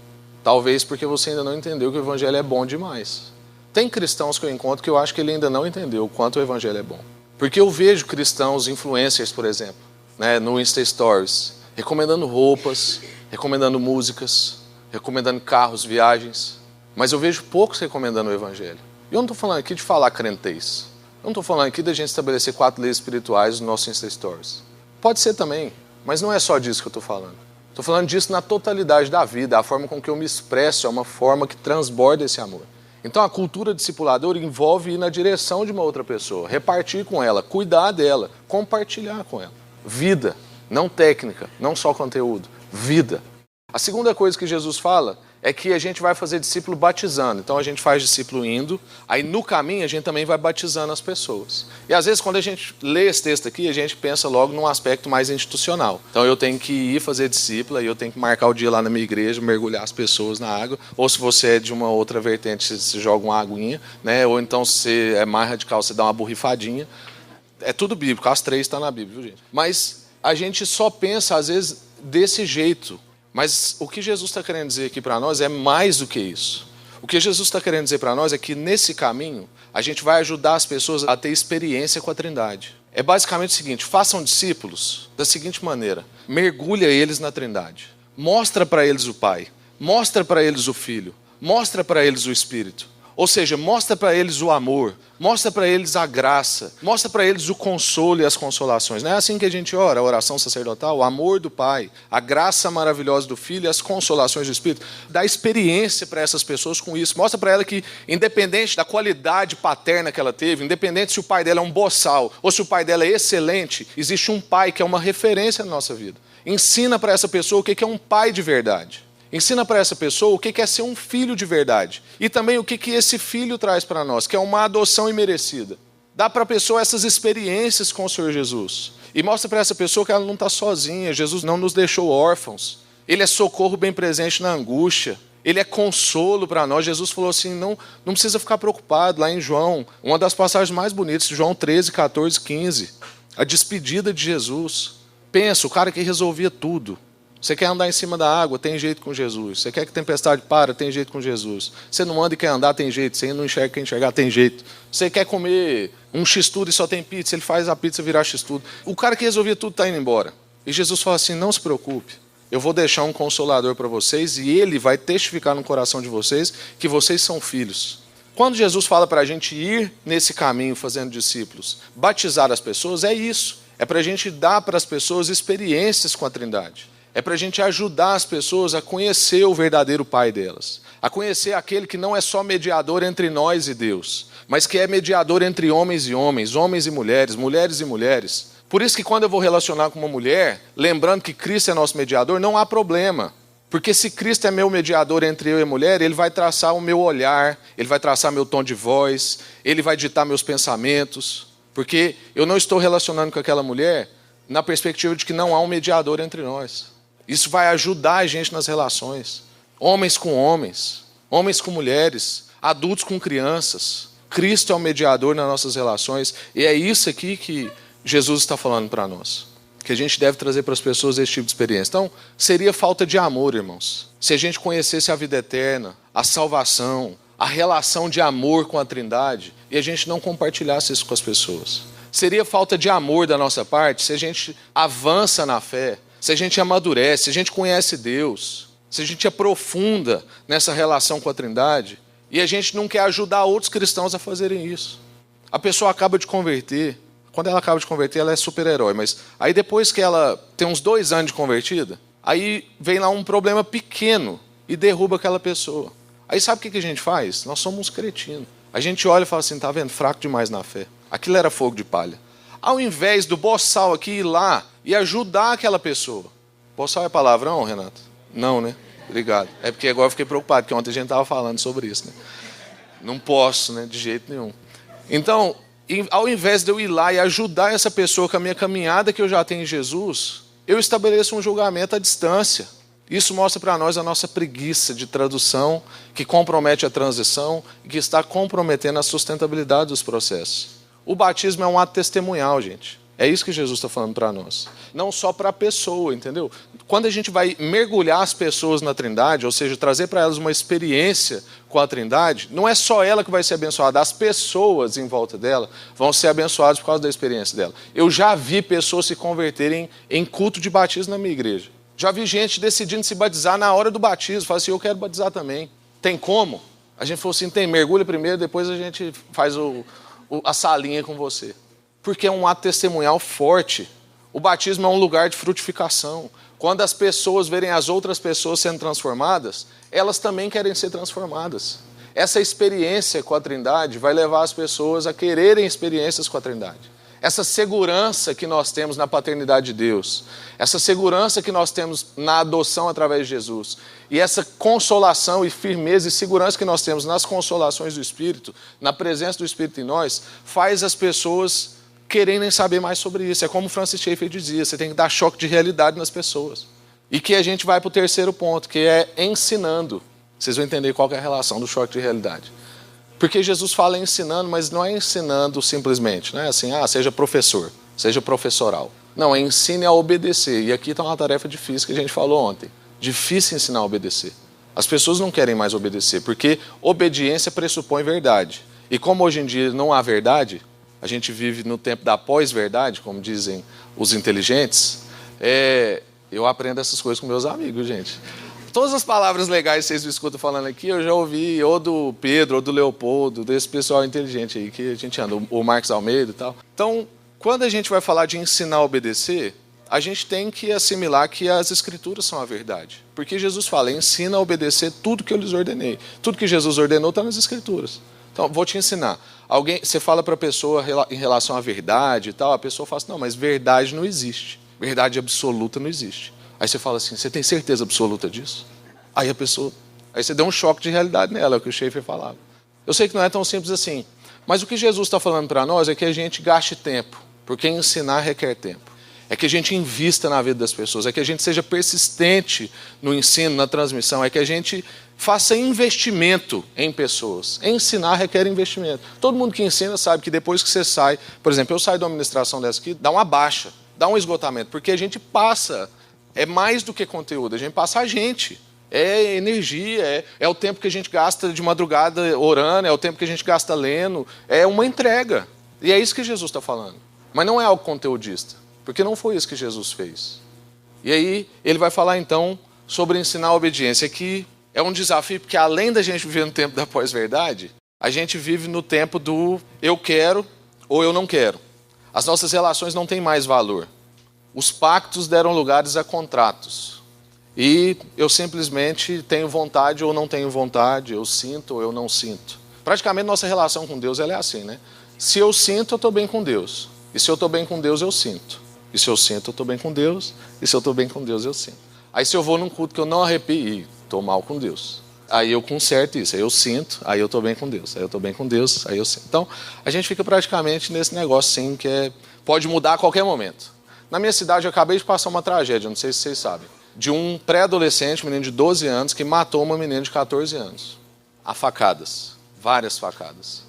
Talvez porque você ainda não entendeu que o Evangelho é bom demais. Tem cristãos que eu encontro que eu acho que ele ainda não entendeu o quanto o Evangelho é bom. Porque eu vejo cristãos influencers, por exemplo, né, no Insta Stories, recomendando roupas, recomendando músicas, recomendando carros, viagens, mas eu vejo poucos recomendando o Evangelho. E eu não estou falando aqui de falar crentez. Eu não estou falando aqui da gente estabelecer 4 leis espirituais no nosso Insta Stories. Pode ser também, mas não é só disso que eu estou falando. Estou falando disso na totalidade da vida. A forma com que eu me expresso é uma forma que transborda esse amor. Então a cultura discipuladora envolve ir na direção de uma outra pessoa, repartir com ela, cuidar dela, compartilhar com ela. Vida, não técnica, não só conteúdo. Vida. A segunda coisa que Jesus fala é que a gente vai fazer discípulo batizando. Então a gente faz discípulo indo, aí no caminho a gente também vai batizando as pessoas. E às vezes quando a gente lê esse texto aqui, a gente pensa logo num aspecto mais institucional. Então eu tenho que ir fazer discípulo, aí eu tenho que marcar o dia lá na minha igreja, mergulhar as pessoas na água. Ou se você é de uma outra vertente, você joga uma aguinha, né? Ou então se você é mais radical, você dá uma borrifadinha. É tudo bíblico, as 3 estão na Bíblia, viu, gente? Mas a gente só pensa às vezes desse jeito. Mas o que Jesus está querendo dizer aqui para nós é mais do que isso. O que Jesus está querendo dizer para nós é que nesse caminho a gente vai ajudar as pessoas a ter experiência com a Trindade. É basicamente o seguinte, façam discípulos da seguinte maneira, mergulha eles na Trindade. Mostra para eles o Pai, mostra para eles o Filho, mostra para eles o Espírito. Ou seja, mostra para eles o amor, mostra para eles a graça, mostra para eles o consolo e as consolações. Não é assim que a gente ora, a oração sacerdotal, o amor do Pai, a graça maravilhosa do Filho e as consolações do Espírito. Dá experiência para essas pessoas com isso. Mostra para ela que, independente da qualidade paterna que ela teve, independente se o pai dela é um boçal ou se o pai dela é excelente, existe um pai que é uma referência na nossa vida. Ensina para essa pessoa o que é um pai de verdade. Ensina para essa pessoa o que é ser um filho de verdade. E também o que esse filho traz para nós, que é uma adoção imerecida. Dá para a pessoa essas experiências com o Senhor Jesus. E mostra para essa pessoa que ela não está sozinha. Jesus não nos deixou órfãos. Ele é socorro bem presente na angústia. Ele é consolo para nós. Jesus falou assim, não precisa ficar preocupado. Lá em João, uma das passagens mais bonitas, João 13, 14, 15. A despedida de Jesus. Pensa, o cara que resolvia tudo. Você quer andar em cima da água, tem jeito com Jesus. Você quer que a tempestade pare, tem jeito com Jesus. Você não anda e quer andar, tem jeito. Você não enxerga e quer enxergar, tem jeito. Você quer comer um x-tudo e só tem pizza, ele faz a pizza virar x-tudo. O cara que resolvia tudo está indo embora. E Jesus fala assim, não se preocupe. Eu vou deixar um consolador para vocês e ele vai testificar no coração de vocês que vocês são filhos. Quando Jesus fala para a gente ir nesse caminho fazendo discípulos, batizar as pessoas, é isso. É para a gente dar para as pessoas experiências com a Trindade. É para a gente ajudar as pessoas a conhecer o verdadeiro Pai delas. A conhecer aquele que não é só mediador entre nós e Deus, mas que é mediador entre homens e homens, homens e mulheres, mulheres e mulheres. Por isso que quando eu vou relacionar com uma mulher, lembrando que Cristo é nosso mediador, não há problema. Porque se Cristo é meu mediador entre eu e a mulher, ele vai traçar o meu olhar, ele vai traçar meu tom de voz, ele vai ditar meus pensamentos. Porque eu não estou relacionando com aquela mulher na perspectiva de que não há um mediador entre nós. Isso vai ajudar a gente nas relações. Homens com homens, homens com mulheres, adultos com crianças. Cristo é o mediador nas nossas relações. E é isso aqui que Jesus está falando para nós. Que a gente deve trazer para as pessoas esse tipo de experiência. Então, seria falta de amor, irmãos. Se a gente conhecesse a vida eterna, a salvação, a relação de amor com a Trindade, e a gente não compartilhasse isso com as pessoas. Seria falta de amor da nossa parte se a gente avança na fé, se a gente amadurece, se a gente conhece Deus, se a gente aprofunda nessa relação com a Trindade, e a gente não quer ajudar outros cristãos a fazerem isso. A pessoa acaba de converter, quando ela acaba de converter, ela é super-herói, mas aí depois que ela tem uns 2 anos de convertida, aí vem lá um problema pequeno e derruba aquela pessoa. Aí sabe o que a gente faz? Nós somos uns cretinos. A gente olha e fala assim, tá vendo? Fraco demais na fé. Aquilo era fogo de palha. Ao invés do boçal aqui ir lá e ajudar aquela pessoa. Boçal é palavrão, Renato? Não, né? Obrigado. É porque agora eu fiquei preocupado, porque ontem a gente estava falando sobre isso, né? Não posso, né? De jeito nenhum. Então, ao invés de eu ir lá e ajudar essa pessoa com a minha caminhada que eu já tenho em Jesus, eu estabeleço um julgamento à distância. Isso mostra para nós a nossa preguiça de tradução, que compromete a transição e que está comprometendo a sustentabilidade dos processos. O batismo é um ato testemunhal, gente. É isso que Jesus está falando para nós. Não só para a pessoa, entendeu? Quando a gente vai mergulhar as pessoas na Trindade, ou seja, trazer para elas uma experiência com a Trindade, não é só ela que vai ser abençoada, as pessoas em volta dela vão ser abençoadas por causa da experiência dela. Eu já vi pessoas se converterem em culto de batismo na minha igreja. Já vi gente decidindo se batizar na hora do batismo. Fala assim, eu quero batizar também. Tem como? A gente falou assim, tem, mergulha primeiro, depois a gente faz a salinha com você. Porque é um ato testemunhal forte. O batismo é um lugar de frutificação. Quando as pessoas verem as outras pessoas sendo transformadas, elas também querem ser transformadas. Essa experiência com a Trindade vai levar as pessoas a quererem experiências com a Trindade. Essa segurança que nós temos na paternidade de Deus, essa segurança que nós temos na adoção através de Jesus, e essa consolação e firmeza e segurança que nós temos nas consolações do Espírito, na presença do Espírito em nós, faz as pessoas quererem saber mais sobre isso. É como Francis Schaeffer dizia, você tem que dar choque de realidade nas pessoas. E que a gente vai para o terceiro ponto, que é ensinando. Vocês vão entender qual que é a relação do choque de realidade. Porque Jesus fala ensinando, mas não é ensinando simplesmente, não é assim, seja professor, seja professoral. Não, é ensine a obedecer. E aqui está uma tarefa difícil que a gente falou ontem. Difícil ensinar a obedecer. As pessoas não querem mais obedecer, porque obediência pressupõe verdade. E como hoje em dia não há verdade, a gente vive no tempo da pós-verdade, como dizem os inteligentes, eu aprendo essas coisas com meus amigos, gente. Todas as palavras legais que vocês me escutam falando aqui, eu já ouvi ou do Pedro, ou do Leopoldo, desse pessoal inteligente aí que a gente anda, o Marcos Almeida e tal. Então, quando a gente vai falar de ensinar a obedecer, a gente tem que assimilar que as Escrituras são a verdade. Porque Jesus fala, ensina a obedecer tudo que eu lhes ordenei. Tudo que Jesus ordenou está nas Escrituras. Então, vou te ensinar. Você fala para a pessoa em relação à verdade e tal, a pessoa fala assim, não, mas verdade não existe. Verdade absoluta não existe. Aí você fala assim, você tem certeza absoluta disso? Aí você deu um choque de realidade nela, é o que o Schaeffer falava. Eu sei que não é tão simples assim, mas o que Jesus está falando para nós é que a gente gaste tempo, porque ensinar requer tempo. É que a gente invista na vida das pessoas, é que a gente seja persistente no ensino, na transmissão, é que a gente faça investimento em pessoas. Ensinar requer investimento. Todo mundo que ensina sabe que depois que você sai, por exemplo, eu saio de uma administração dessa aqui, dá uma baixa, dá um esgotamento, porque a gente passa, é mais do que conteúdo, a gente passa a gente. É energia, é o tempo que a gente gasta de madrugada orando, é o tempo que a gente gasta lendo, é uma entrega. E é isso que Jesus está falando. Mas não é algo conteudista, porque não foi isso que Jesus fez. E aí ele vai falar então sobre ensinar a obediência, que é um desafio, porque além da gente viver no tempo da pós-verdade, a gente vive no tempo do eu quero ou eu não quero. As nossas relações não têm mais valor. Os pactos deram lugares a contratos. E eu simplesmente tenho vontade ou não tenho vontade, eu sinto ou eu não sinto. Praticamente nossa relação com Deus ela é assim, né? Se eu sinto, eu estou bem com Deus. E se eu estou bem com Deus, eu sinto. E se eu sinto, eu estou bem com Deus. E se eu estou bem com Deus, eu sinto. Aí se eu vou num culto que eu não arrepio, estou mal com Deus. Aí eu conserto isso, aí eu sinto, aí eu estou bem com Deus. Aí eu estou bem com Deus, aí eu sinto. Então, a gente fica praticamente nesse negócio assim, que pode mudar a qualquer momento. Na minha cidade, eu acabei de passar uma tragédia, não sei se vocês sabem, de um pré-adolescente, um menino de 12 anos, que matou uma menina de 14 anos. A facadas, várias facadas.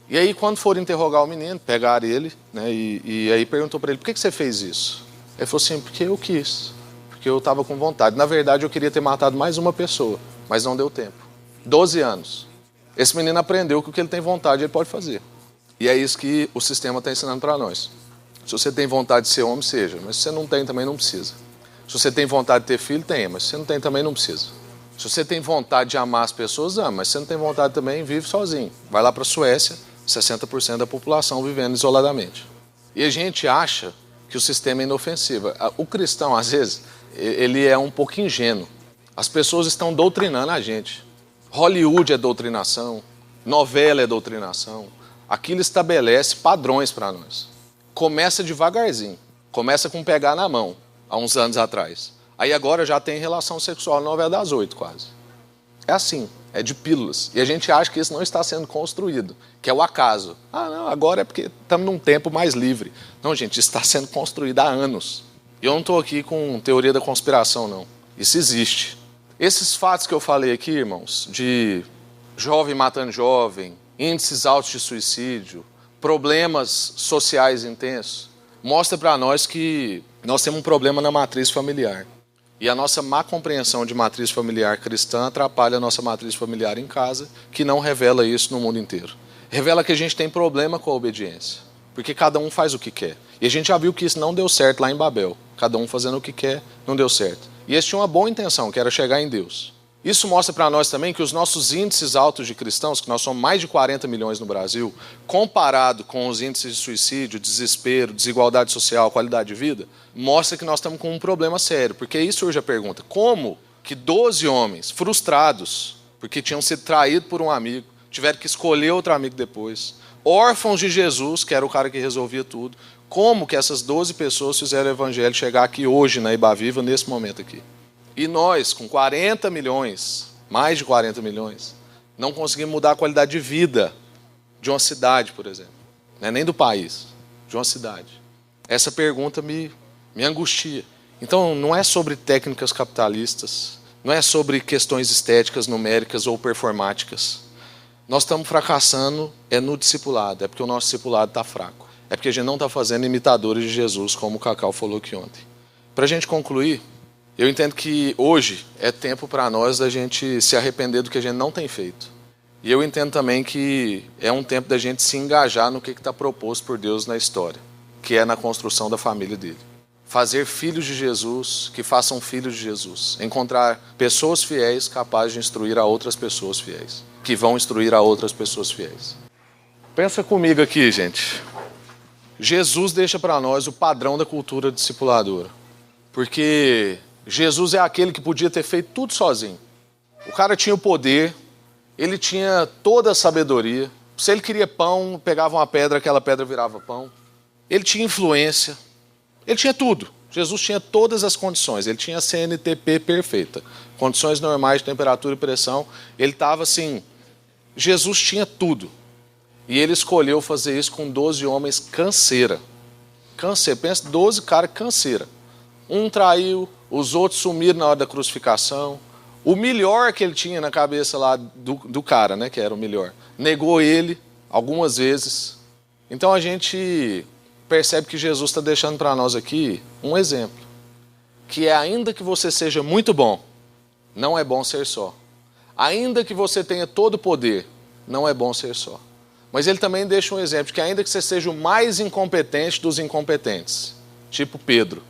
E aí, quando foram interrogar o menino, pegaram ele, né, e aí perguntou para ele, por que você fez isso? Ele falou assim, porque eu quis, porque eu estava com vontade. Na verdade, eu queria ter matado mais uma pessoa, mas não deu tempo. 12 anos. Esse menino aprendeu que o que ele tem vontade, ele pode fazer. E é isso que o sistema está ensinando para nós. Se você tem vontade de ser homem, seja, mas se você não tem, também não precisa. Se você tem vontade de ter filho, tenha, mas se você não tem, também não precisa. Se você tem vontade de amar as pessoas, ama, mas se você não tem vontade também, vive sozinho. Vai lá para a Suécia, 60% da população vivendo isoladamente. E a gente acha que o sistema é inofensivo. O cristão, às vezes, ele é um pouco ingênuo. As pessoas estão doutrinando a gente. Hollywood é doutrinação, novela é doutrinação. Aquilo estabelece padrões para nós. Começa devagarzinho, começa com pegar na mão. Há uns anos atrás. Aí agora já tem relação sexual na novela das 8 quase. É assim, é de pílulas. E a gente acha que isso não está sendo construído, que é o acaso. Ah, não, agora é porque estamos num tempo mais livre. Não, gente, isso está sendo construído há anos. E eu não estou aqui com teoria da conspiração, não. Isso existe. Esses fatos que eu falei aqui, irmãos, de jovem matando jovem, índices altos de suicídio, problemas sociais intensos, mostra para nós que nós temos um problema na matriz familiar. E a nossa má compreensão de matriz familiar cristã atrapalha a nossa matriz familiar em casa, que não revela isso no mundo inteiro. Revela que a gente tem problema com a obediência, porque cada um faz o que quer. E a gente já viu que isso não deu certo lá em Babel. Cada um fazendo o que quer, não deu certo. E eles tinham uma boa intenção, que era chegar em Deus. Isso mostra para nós também que os nossos índices altos de cristãos, que nós somos mais de 40 milhões no Brasil, comparado com os índices de suicídio, desespero, desigualdade social, qualidade de vida, mostra que nós estamos com um problema sério. Porque aí surge a pergunta, como que 12 homens frustrados, porque tinham sido traídos por um amigo, tiveram que escolher outro amigo depois, órfãos de Jesus, que era o cara que resolvia tudo, como que essas 12 pessoas fizeram o evangelho chegar aqui hoje na Iba Viva, nesse momento aqui? E nós, com 40 milhões, mais de 40 milhões, não conseguimos mudar a qualidade de vida de uma cidade, por exemplo. Não é nem do país, de uma cidade. Essa pergunta me angustia. Então, não é sobre técnicas capitalistas, não é sobre questões estéticas, numéricas ou performáticas. Nós estamos fracassando no discipulado, é porque o nosso discipulado está fraco. É porque a gente não está fazendo imitadores de Jesus, como o Cacau falou aqui ontem. Para a gente concluir, eu entendo que hoje é tempo para nós da gente se arrepender do que a gente não tem feito. E eu entendo também que é um tempo da gente se engajar no que está proposto por Deus na história, que é na construção da família dele. Fazer filhos de Jesus que façam filhos de Jesus. Encontrar pessoas fiéis capazes de instruir a outras pessoas fiéis, que vão instruir a outras pessoas fiéis. Pensa comigo aqui, gente. Jesus deixa para nós o padrão da cultura discipuladora. Porque Jesus é aquele que podia ter feito tudo sozinho. O cara tinha o poder, ele tinha toda a sabedoria. Se ele queria pão, pegava uma pedra, aquela pedra virava pão. Ele tinha influência, ele tinha tudo. Jesus tinha todas as condições, ele tinha a CNTP perfeita, condições normais de temperatura e pressão, ele estava assim, Jesus tinha tudo. E ele escolheu fazer isso com 12 homens canseira. Canseira, pensa, 12 caras canseira. Um traiu, os outros sumiram na hora da crucificação. O melhor que ele tinha na cabeça lá do cara, né, que era o melhor, negou ele algumas vezes. Então a gente percebe que Jesus está deixando para nós aqui um exemplo. Que é, ainda que você seja muito bom, não é bom ser só. Ainda que você tenha todo o poder, não é bom ser só. Mas ele também deixa um exemplo de que ainda que você seja o mais incompetente dos incompetentes, tipo Pedro,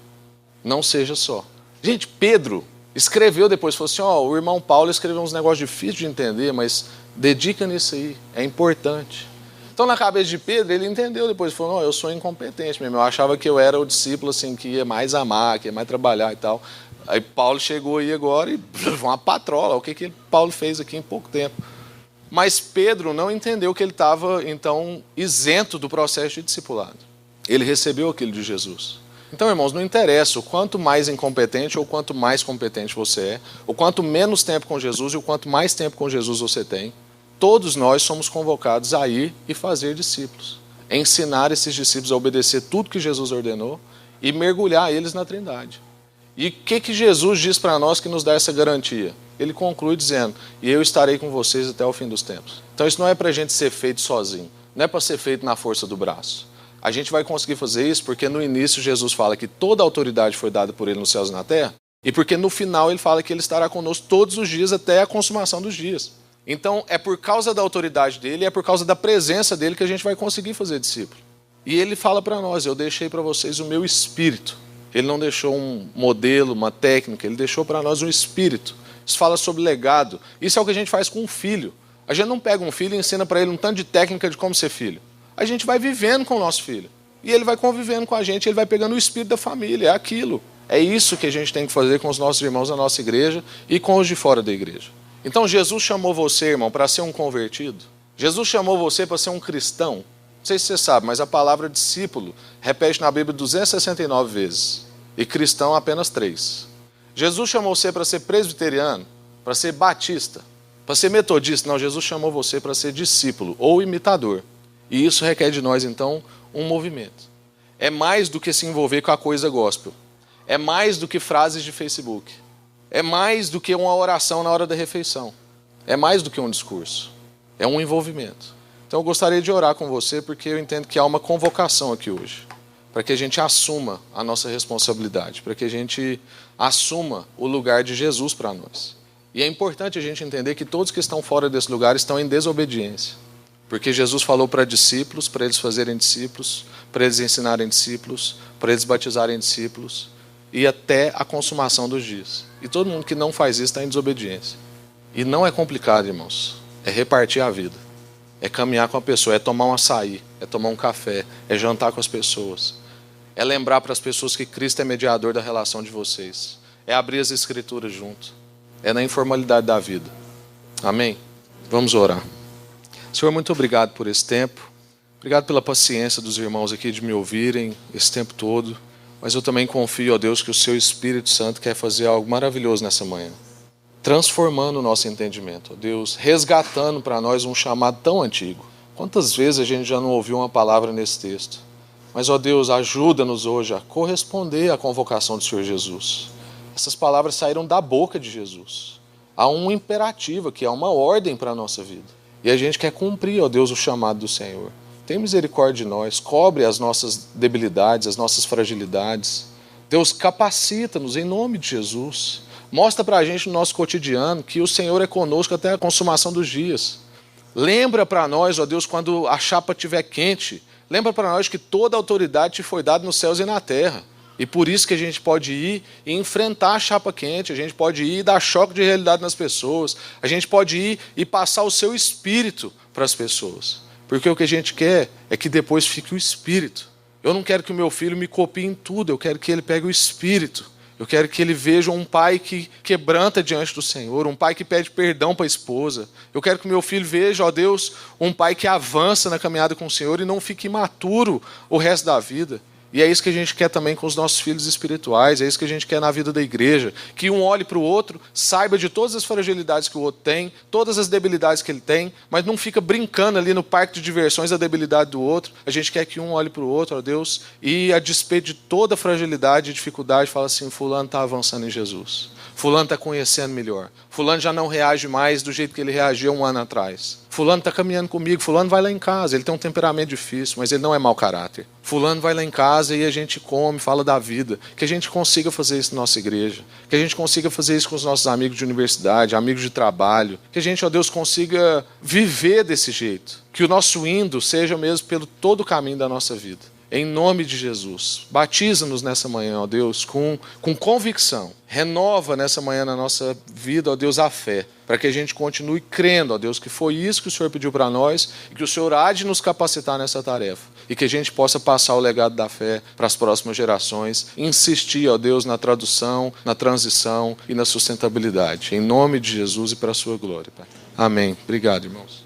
não seja só. Gente, Pedro escreveu depois, falou assim, o irmão Paulo escreveu uns negócios difíceis de entender, mas dedica nisso aí, é importante. Então na cabeça de Pedro, ele entendeu depois, falou, não, eu sou incompetente mesmo, eu achava que eu era o discípulo assim, que ia mais amar, que ia mais trabalhar e tal. Aí Paulo chegou aí agora e uma patrola, o que Paulo fez aqui em pouco tempo. Mas Pedro não entendeu que ele estava, então, isento do processo de discipulado. Ele recebeu aquilo de Jesus. Então, irmãos, não interessa o quanto mais incompetente ou quanto mais competente você é, o quanto menos tempo com Jesus e o quanto mais tempo com Jesus você tem, todos nós somos convocados a ir e fazer discípulos. Ensinar esses discípulos a obedecer tudo que Jesus ordenou e mergulhar eles na Trindade. E o que Jesus diz para nós que nos dá essa garantia? Ele conclui dizendo, e eu estarei com vocês até o fim dos tempos. Então isso não é para a gente ser feito sozinho, não é para ser feito na força do braço. A gente vai conseguir fazer isso porque no início Jesus fala que toda a autoridade foi dada por ele nos céus e na terra, e porque no final ele fala que ele estará conosco todos os dias até a consumação dos dias. Então é por causa da autoridade dele, é por causa da presença dele que a gente vai conseguir fazer discípulo. E ele fala para nós, eu deixei para vocês o meu espírito. Ele não deixou um modelo, uma técnica, ele deixou para nós um espírito. Isso fala sobre legado. Isso é o que a gente faz com um filho. A gente não pega um filho e ensina para ele um tanto de técnica de como ser filho. A gente vai vivendo com o nosso filho. E ele vai convivendo com a gente, ele vai pegando o espírito da família, é aquilo. É isso que a gente tem que fazer com os nossos irmãos da nossa igreja e com os de fora da igreja. Então Jesus chamou você, irmão, para ser um convertido. Jesus chamou você para ser um cristão. Não sei se você sabe, mas a palavra discípulo repete na Bíblia 269 vezes. E cristão apenas 3. Jesus chamou você para ser presbiteriano, para ser batista, para ser metodista. Não, Jesus chamou você para ser discípulo ou imitador. E isso requer de nós, então, um movimento. É mais do que se envolver com a coisa gospel. É mais do que frases de Facebook. É mais do que uma oração na hora da refeição. É mais do que um discurso. É um envolvimento. Então eu gostaria de orar com você, porque eu entendo que há uma convocação aqui hoje. Para que a gente assuma a nossa responsabilidade, para que a gente assuma o lugar de Jesus para nós. E é importante a gente entender que todos que estão fora desse lugar estão em desobediência. Porque Jesus falou para discípulos, para eles fazerem discípulos, para eles ensinarem discípulos, para eles batizarem discípulos, e até a consumação dos dias. E todo mundo que não faz isso está em desobediência. E não é complicado, irmãos. É repartir a vida. É caminhar com a pessoa, é tomar um açaí, é tomar um café, é jantar com as pessoas. É lembrar para as pessoas que Cristo é mediador da relação de vocês. É abrir as escrituras junto. É na informalidade da vida. Amém? Vamos orar. Senhor, muito obrigado por esse tempo. Obrigado pela paciência dos irmãos aqui de me ouvirem esse tempo todo. Mas eu também confio, ó Deus, que o seu Espírito Santo quer fazer algo maravilhoso nessa manhã. Transformando o nosso entendimento, ó Deus, resgatando para nós um chamado tão antigo. Quantas vezes a gente já não ouviu uma palavra nesse texto? Mas, ó Deus, ajuda-nos hoje a corresponder à convocação do Senhor Jesus. Essas palavras saíram da boca de Jesus. Há um imperativo aqui, há uma ordem para a nossa vida. E a gente quer cumprir, ó Deus, o chamado do Senhor. Tem misericórdia de nós, cobre as nossas debilidades, as nossas fragilidades. Deus, capacita-nos em nome de Jesus. Mostra para a gente no nosso cotidiano que o Senhor é conosco até a consumação dos dias. Lembra para nós, ó Deus, quando a chapa estiver quente, lembra para nós que toda a autoridade te foi dada nos céus e na terra. E por isso que a gente pode ir e enfrentar a chapa quente, a gente pode ir e dar choque de realidade nas pessoas, a gente pode ir e passar o seu espírito para as pessoas. Porque o que a gente quer é que depois fique o espírito. Eu não quero que o meu filho me copie em tudo, eu quero que ele pegue o espírito. Eu quero que ele veja um pai que quebranta diante do Senhor, um pai que pede perdão para a esposa. Eu quero que o meu filho veja, ó Deus, um pai que avança na caminhada com o Senhor e não fique imaturo o resto da vida. E é isso que a gente quer também com os nossos filhos espirituais, é isso que a gente quer na vida da igreja, que um olhe para o outro, saiba de todas as fragilidades que o outro tem, todas as debilidades que ele tem, mas não fica brincando ali no parque de diversões da debilidade do outro. A gente quer que um olhe para o outro, ó Deus, e a despeito de toda fragilidade e dificuldade, fala assim, fulano está avançando em Jesus. Fulano está conhecendo melhor. Fulano já não reage mais do jeito que ele reagia um ano atrás. Fulano está caminhando comigo. Fulano vai lá em casa. Ele tem um temperamento difícil, mas ele não é mau caráter. Fulano vai lá em casa e a gente come, fala da vida. Que a gente consiga fazer isso na nossa igreja. Que a gente consiga fazer isso com os nossos amigos de universidade, amigos de trabalho. Que a gente, ó Deus, consiga viver desse jeito. Que o nosso indo seja mesmo pelo todo o caminho da nossa vida. Em nome de Jesus, batiza-nos nessa manhã, ó Deus, com convicção. Renova nessa manhã na nossa vida, ó Deus, a fé, para que a gente continue crendo, ó Deus, que foi isso que o Senhor pediu para nós e que o Senhor há de nos capacitar nessa tarefa. E que a gente possa passar o legado da fé para as próximas gerações e insistir, ó Deus, na tradução, na transição e na sustentabilidade. Em nome de Jesus e para a sua glória. Pai. Amém. Obrigado, irmãos.